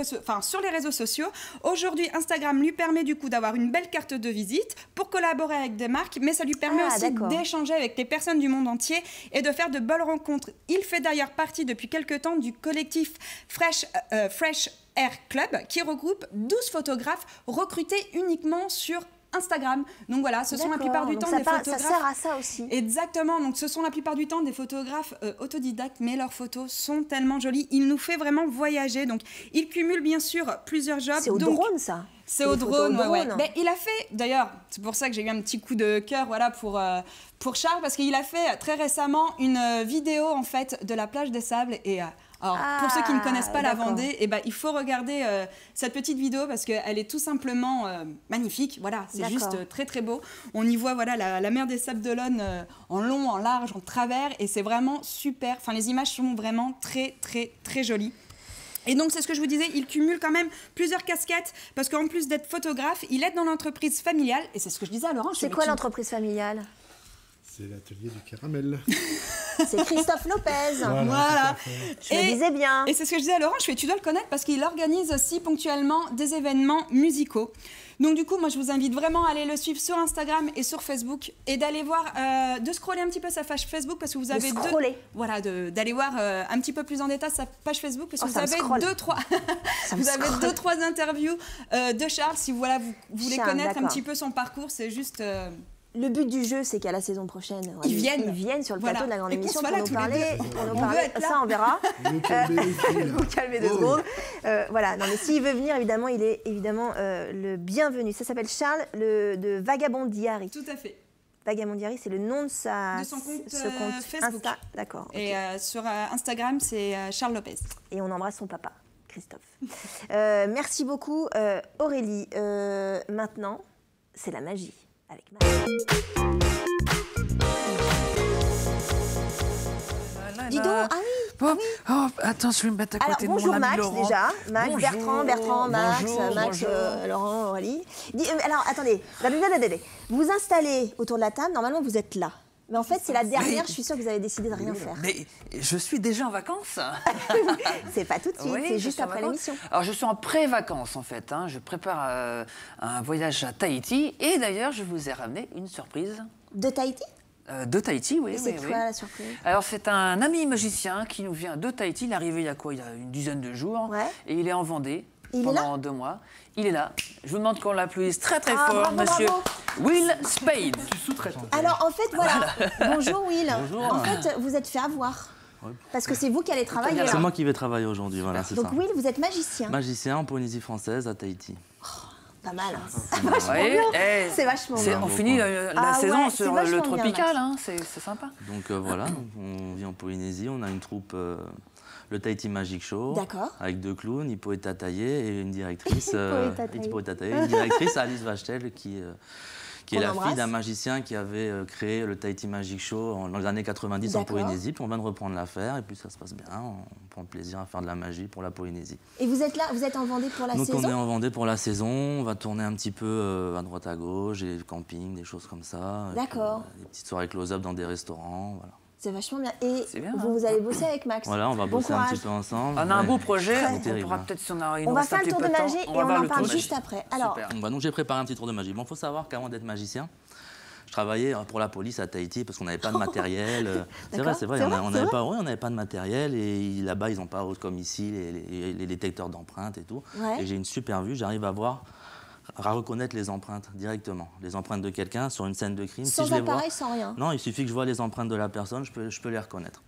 sur les réseaux sociaux. Aujourd'hui, Instagram lui permet du coup d'avoir une belle carte de visite pour collaborer avec des marques, mais ça lui permet aussi d'échanger avec les personnes du monde entier et de faire de belles rencontres. Il fait d'ailleurs partie depuis quelques temps du collectif Fresh Air Club qui regroupe 12 photographes recrutés uniquement sur Instagram. Donc voilà, ce sont la plupart du temps des photographes. Ça sert à ça aussi. Exactement. Donc ce sont la plupart du temps des photographes autodidactes, mais leurs photos sont tellement jolies. Il nous fait vraiment voyager. Donc il cumule bien sûr plusieurs jobs. C'est au drone ça. C'est au drone, ouais. Mais il a fait, d'ailleurs, c'est pour ça que j'ai eu un petit coup de cœur, voilà, pour Charles, parce qu'il a fait très récemment une vidéo en fait de la plage des Sables et alors, pour ceux qui ne connaissent pas la Vendée, il faut regarder cette petite vidéo parce qu'elle est tout simplement magnifique. Voilà, c'est juste très très beau. On y voit voilà, la mer des Sables d'Olonne en long, en large, en travers et c'est vraiment super. Enfin, les images sont vraiment très très très jolies. Et donc, c'est ce que je vous disais, il cumule quand même plusieurs casquettes parce qu'en plus d'être photographe, il est dans l'entreprise familiale. Et c'est ce que je disais à Laurent. C'est quoi l'entreprise familiale ? C'est l'atelier du caramel. C'est Christophe Lopez. Voilà. Je le disais bien. Et c'est ce que je disais à Laurent, tu dois le connaître parce qu'il organise aussi ponctuellement des événements musicaux. Donc du coup, moi je vous invite vraiment à aller le suivre sur Instagram et sur Facebook et d'aller voir, de scroller un petit peu sa page Facebook parce que vous avez d'aller voir un petit peu plus en détail sa page Facebook parce que vous avez deux, trois interviews de Charles si vous voulez connaître un petit peu son parcours, c'est juste... Le but du jeu, c'est qu'à la saison prochaine, ils viennent sur le plateau de la grande émission pour nous parler. Ça, on verra. Vous calmez 2 secondes. Voilà. Non, mais s'il veut venir, évidemment, il est évidemment le bienvenu. Ça s'appelle Charles de Vagabondiari. Tout à fait. Vagabondiari, c'est le nom de son compte Facebook. Insta. D'accord. Et sur Instagram, c'est Charles Lopez. Et on embrasse son papa, Christophe. Merci beaucoup, Aurélie. Maintenant, c'est la magie. Avec Dis donc, ah oui. Oh, oh, attends, je vais me mettre à côté de mon ami Max, Laurent. déjà. Max, Bonjour, Bertrand, Max, Laurent, Aurélie. Alors, attendez. Vous vous installez autour de la table. Normalement, vous êtes là. Mais en fait, c'est la dernière. Je suis sûre que vous avez décidé de rien faire. Mais je suis déjà en vacances. C'est pas tout de suite, c'est juste après l'émission. Alors, je suis en pré-vacances, en fait. Hein. Je prépare un voyage à Tahiti. Et d'ailleurs, je vous ai ramené une surprise. De Tahiti ? De Tahiti, oui. C'est quoi la surprise ? Alors, c'est un ami magicien qui nous vient de Tahiti. Il est arrivé il y a quoi ? Il y a une dizaine de jours. Ouais. Et il est en Vendée il pendant 2 mois. Il est là. Je vous demande qu'on l'applaudisse très très fort, monsieur Will Spade. Tu sous-traites. Alors, en fait, voilà. Bonjour, Will. Bonjour. En fait, vous êtes fait avoir. Oui. Parce que c'est vous qui allez travailler. C'est moi qui vais travailler aujourd'hui, voilà, c'est ça. Donc, Will, vous êtes magicien. Magicien en Polynésie française à Tahiti. Pas mal. C'est vachement bien. C'est vachement bien. On finit la saison sur le tropical, hein, c'est sympa. Donc voilà, on vit en Polynésie, on a une troupe, le Tahiti Magic Show, avec 2 clowns, Hippo et Tataillé, et une directrice, Alice Vachtel, qui est la fille d'un magicien qui avait créé le Tahiti Magic Show dans les années 90 en Polynésie. Puis on vient de reprendre l'affaire et puis ça se passe bien. On prend plaisir à faire de la magie pour la Polynésie. Et vous êtes là, vous êtes en Vendée pour la saison ? Donc on est en Vendée pour la saison. On va tourner un petit peu à droite à gauche, des campings, des choses comme ça. D'accord. Des petites soirées close-up dans des restaurants, voilà. C'est vachement bien. Et bien, vous allez bosser avec Max. Voilà, on va bosser un petit peu ensemble. On a un beau projet. On pourra peut-être si on a on va faire le tour de magie et on en parle juste après. Alors, donc j'ai préparé un petit tour de magie. Bon, faut savoir qu'avant d'être magicien, je travaillais pour la police à Tahiti parce qu'on n'avait pas de matériel. C'est vrai, on n'avait pas de matériel et là-bas ils n'ont pas comme ici les détecteurs d'empreintes et tout. Ouais. Et j'ai une super vue, j'arrive à reconnaître les empreintes directement, les empreintes de quelqu'un sur une scène de crime. Sans appareil, sans rien. Non, il suffit que je vois les empreintes de la personne, je peux les reconnaître.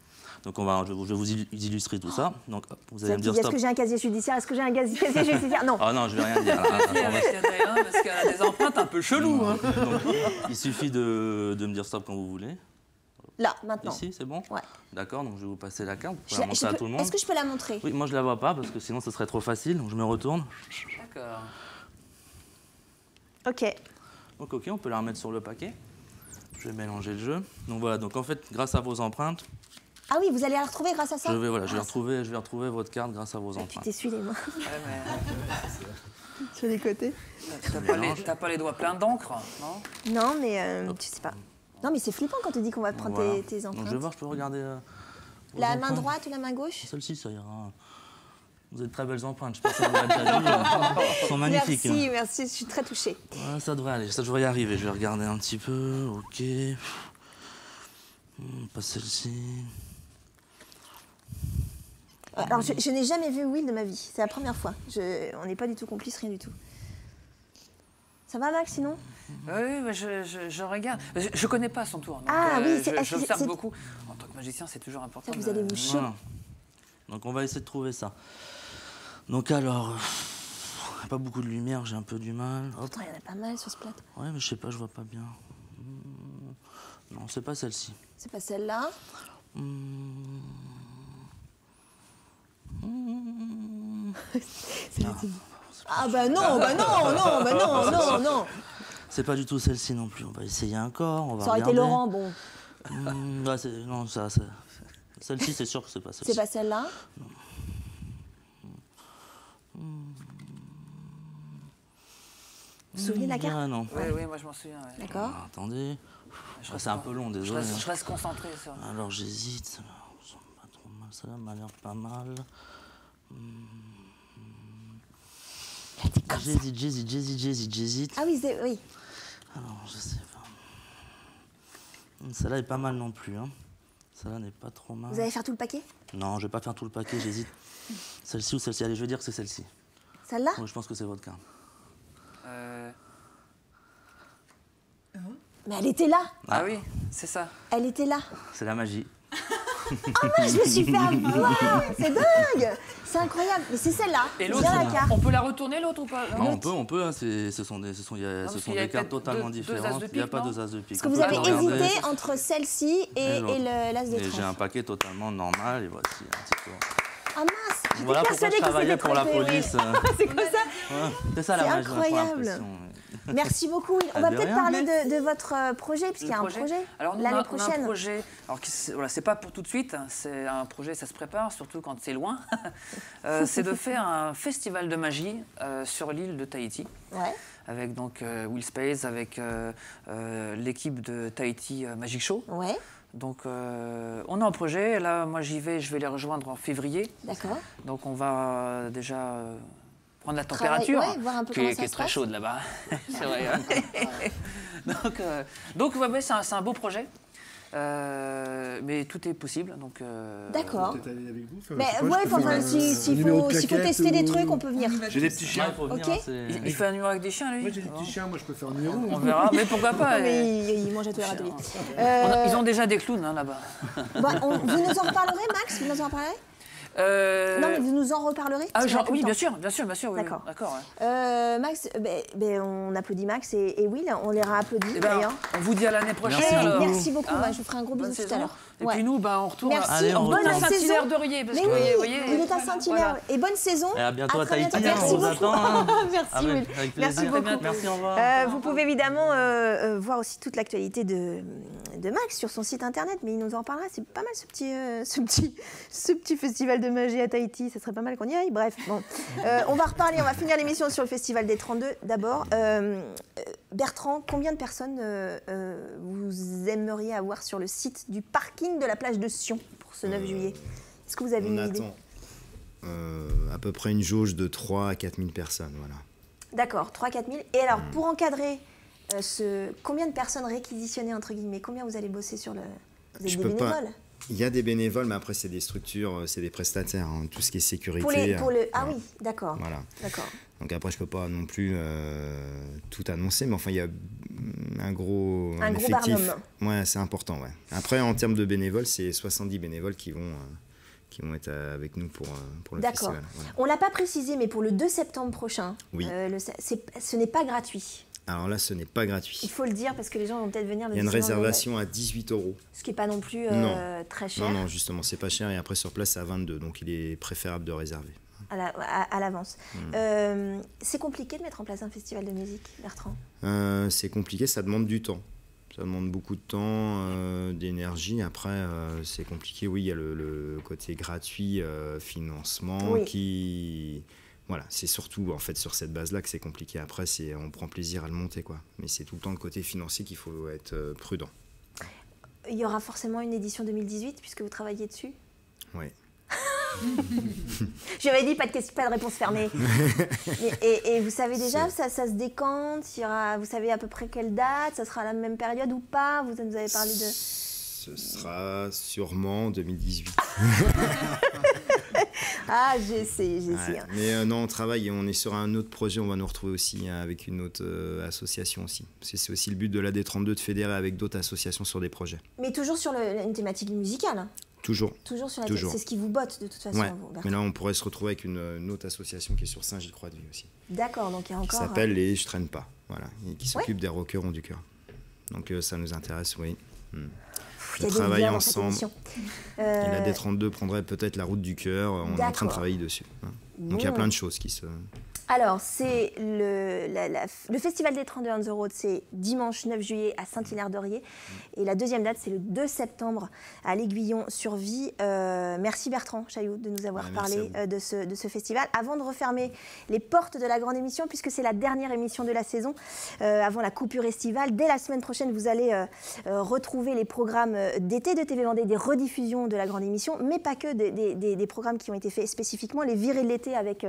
Donc je vais vous illustrer tout ça. Donc vous allez me dire stop. Est-ce que j'ai un casier judiciaire ? Est-ce que j'ai un casier judiciaire ? Non. Ah non, je vais rien dire. Parce qu'elle a des empreintes un peu cheloues. Hein. Donc, il suffit de me dire stop quand vous voulez. Là, maintenant. Ici, c'est bon ? Ouais. D'accord, donc je vais vous passer la carte. Vous pouvez la montrer à tout le monde. Est-ce que je peux la montrer ? Oui, moi je la vois pas parce que sinon ce serait trop facile. Donc je me retourne. D'accord. Ok. Donc ok, on peut la remettre sur le paquet. Je vais mélanger le jeu. Donc voilà, donc en fait, grâce à vos empreintes. Ah oui, vous allez la retrouver grâce à ça ? Je vais retrouver votre carte grâce à vos empreintes. Tu t'essuies les mains. Sur les côtés. T'as pas les doigts pleins d'encre, non ? Non, mais tu sais pas. Non, mais c'est flippant quand tu dis qu'on va prendre tes empreintes. Donc je vais voir, je peux regarder. La main droite ou la main gauche ? Celle-ci, ça ira. Vous avez de très belles empreintes, je pense que ça vous l'a déjà vu. Elles sont magnifiques. Merci, je suis très touchée. Ouais, ça devrait aller, ça devrait y arriver. Je vais regarder un petit peu, ok. Pas celle-ci. Alors, je n'ai jamais vu Will de ma vie, c'est la première fois. On n'est pas du tout complices, rien du tout. Ça va, Max, sinon ? Oui, mais je regarde. Je connais pas son tour. Donc, oui, j'observe beaucoup. En tant que magicien, c'est toujours important. Ça, vous allez vous chier. Voilà. Donc, on va essayer de trouver ça. Donc, alors, pas beaucoup de lumière, j'ai un peu du mal. Pourtant, il y en a pas mal sur ce plateau. Ouais, mais je sais pas, je vois pas bien. Non, c'est pas celle-ci. C'est pas celle-là. C'est ah bah non. C'est pas du tout celle-ci non plus. On va essayer encore. On va ça aurait été Laurent, bon. Non, celle-ci, c'est sûr que c'est pas celle-ci. C'est pas celle-là. Non. Vous vous souvenez de la carte ? Non. Oui, moi je m'en souviens. Ouais. D'accord. Attendez. C'est un peu long, désolé. Je reste concentré sur. Alors j'hésite. Ça pas trop mal. Ça m'a l'air pas mal. J'hésite. Ah oui, oui. Alors, je sais pas. Celle-là est pas mal non plus. Hein. Celle-là n'est pas trop mal. Vous allez faire tout le paquet ? Non, je vais pas faire tout le paquet, j'hésite. Celle-ci ou celle-ci ? Allez, je vais dire que c'est celle-ci. Celle-là ? Oui, je pense que c'est votre carte. Mais elle était là. Ah oui, c'est ça. Elle était là. C'est la magie. Ah, je me suis fait avoir. C'est dingue. C'est incroyable. Mais c'est celle-là. Et l'autre, on peut la retourner l'autre ou pas ? Non, on peut. Hein, ce sont des cartes totalement différentes. Il n'y a pas deux as de pique. Parce que vous avez hésité entre celle-ci et l'as de trèfle. J'ai un paquet totalement normal et voici un petit peu. Ah mince. Voilà pourquoi je travaillais pour la police. C'est quoi ça? C'est ça la magie. C'est incroyable. Merci beaucoup. On va peut-être parler de votre projet, puisqu'il y a un projet l'année prochaine. On a un projet, alors voilà, c'est pas pour tout de suite, c'est un projet, ça se prépare, surtout quand c'est loin. C'est de faire un festival de magie sur l'île de Tahiti. Ouais. Avec donc Will Space, avec l'équipe de Tahiti Magic Show. Ouais. Donc on a un projet, là moi je vais les rejoindre en février. D'accord. Donc on va déjà prendre la température, voir un peu qui est très chaude là-bas. C'est vrai. Donc ouais, c'est un beau projet. Mais tout est possible, donc... D'accord. Peut-être aller avec vous. S'il faut tester des trucs, on peut venir. J'ai des petits chiens. Il fait un numéro avec des chiens, lui? Moi, j'ai des petits chiens, moi, je peux faire un numéro. On verra, mais pourquoi pas? Mais il mange à tous les râteliers. Ils ont déjà des clowns, hein, là-bas. Vous nous en reparlerez, Max? Vous nous en reparlerez? Non, mais vous nous en reparlerez? Oui, bien sûr. Oui, d'accord. Ouais. Max, on applaudit Max et Will, on les réapplaudit d'ailleurs. On vous dit à l'année prochaine. Merci beaucoup, je vous ferai un gros bisou tout à l'heure. Et puis nous, on retourne à Saint-Hilaire de Riez. Mais oui, il est à Saint-Hilaire. Et bonne saison. Et à bientôt à Tahiti. Merci beaucoup. Merci, Will. Avec plaisir. Merci, au revoir. Vous pouvez évidemment voir aussi toute l'actualité de Max sur son site internet, mais il nous en parlera. C'est pas mal ce petit festival de magie à Tahiti. Ce serait pas mal qu'on y aille. Bref, bon. On va reparler, on va finir l'émission sur le festival des 32. D'abord, Bertrand, combien de personnes vous aimeriez avoir sur le site du parking de la plage de Sion pour ce 9 juillet? Est-ce que vous avez une idée? À peu près une jauge de 3 à 4 000 personnes, voilà. D'accord, 3 à 4 000. Et alors, pour encadrer combien de personnes réquisitionnées, entre guillemets? Combien vous allez bosser sur le... Vous avez des bénévoles? Il y a des bénévoles, mais après, c'est des structures, c'est des prestataires. Hein, tout ce qui est sécurité. Ah oui, d'accord. Voilà. D'accord. Donc après, je ne peux pas non plus tout annoncer, mais enfin, il y a un gros effectif. Ouais, c'est important, ouais. Après, en termes de bénévoles, c'est 70 bénévoles qui vont être avec nous pour le festival. Voilà. On ne l'a pas précisé, mais pour le 2 septembre prochain, oui. Ce n'est pas gratuit. Alors là, ce n'est pas gratuit. Il faut le dire parce que les gens vont peut-être venir. Il y a une réservation à 18 €. Ce qui n'est pas non plus très cher. Non, justement, c'est pas cher. Et après, sur place, c'est à 22 €. Donc, il est préférable de réserver. À l'avance. C'est compliqué de mettre en place un festival de musique, Bertrand? C'est compliqué, ça demande du temps. Ça demande beaucoup de temps, d'énergie. Après, c'est compliqué. Oui, il y a le côté gratuit, financement, qui... Voilà, c'est surtout en fait sur cette base-là que c'est compliqué. Après, on prend plaisir à le monter, quoi. Mais c'est tout le temps le côté financier qu'il faut être prudent. Il y aura forcément une édition 2018 puisque vous travaillez dessus? Oui. Je m'avais dit pas de réponse fermée. et vous savez déjà, ça se décante, vous savez à peu près quelle date, ça sera à la même période ou pas? Vous nous avez parlé de... Ce sera sûrement 2018. Ah, j'essaie. Ouais, mais non, on travaille et on est sur un autre projet. On va nous retrouver aussi avec une autre association aussi. Parce que c'est aussi le but de l'AD32 de fédérer avec d'autres associations sur des projets. Mais toujours sur une thématique musicale? Toujours. Toujours sur la c'est ce qui vous botte de toute façon. Ouais. Mais là, on pourrait se retrouver avec une autre association qui est sur Saint-Gilles-Croix-de-Vie aussi. D'accord, donc il y a encore... Qui s'appelle les Je traîne pas. Voilà. Et qui s'occupe des rockers ont du cœur. Donc ça nous intéresse, oui. De travailler ensemble. Et la D32 prendrait peut-être la route du cœur. On est en train de travailler dessus. Donc il y a plein de choses qui se... Alors, c'est le festival des 32 on the road, c'est dimanche 9 juillet à Saint-Hilaire-de-Riez. Et la deuxième date, c'est le 2 septembre à l'Aiguillon-sur-Vie. Merci Bertrand Chailloux de nous avoir parlé de ce festival. Avant de refermer les portes de la grande émission, puisque c'est la dernière émission de la saison, avant la coupure estivale, dès la semaine prochaine, vous allez retrouver les programmes d'été de TV Vendée, des rediffusions de la grande émission, mais pas que, des programmes qui ont été faits spécifiquement. Les virées de l'été avec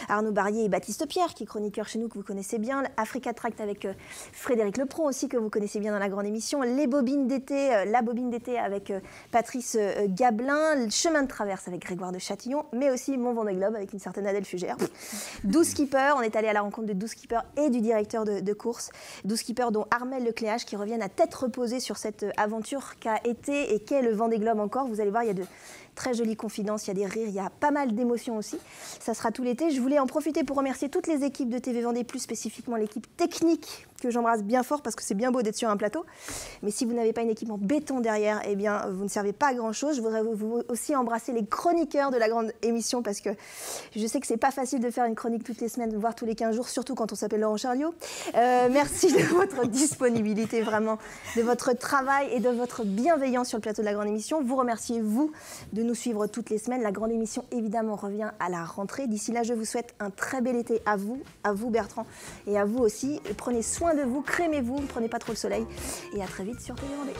Arnaud Barrier et Baptiste Pierre, qui est chroniqueur chez nous, que vous connaissez bien. Africa Tract avec Frédéric Lepron aussi, que vous connaissez bien dans la grande émission. Les bobines d'été, la bobine d'été avec Patrice Gablin. Le chemin de traverse avec Grégoire de Châtillon, mais aussi Mon Vendée Globe avec une certaine Adèle Fugère. 12 skippers, on est allé à la rencontre de 12 skippers et du directeur de course. 12 skippers dont Armel Lecléage, qui reviennent à tête reposée sur cette aventure qu'a été et qu'est le Vendée Globe encore. Vous allez voir, il y a de très jolies confidences, il y a des rires, il y a pas mal d'émotions aussi. Ça sera tout l'été. Je voulais en profiter pour remercier toutes les équipes de TV Vendée, plus spécifiquement l'équipe technique que j'embrasse bien fort parce que c'est bien beau d'être sur un plateau. Mais si vous n'avez pas une équipe en béton derrière, eh bien, vous ne servez pas à grand-chose. Je voudrais vous aussi embrasser les chroniqueurs de la grande émission parce que je sais que c'est pas facile de faire une chronique toutes les semaines, voire tous les 15 jours, surtout quand on s'appelle Laurent Charliot. Merci de votre disponibilité, vraiment, de votre travail et de votre bienveillance sur le plateau de la grande émission. Vous remerciez, vous, de nous suivre toutes les semaines. La grande émission, évidemment, revient à la rentrée. D'ici là, je vous souhaite un très bel été à vous Bertrand, et à vous aussi. Prenez soin de vous, crémez-vous, ne prenez pas trop le soleil. Et à très vite sur Télé Vendée.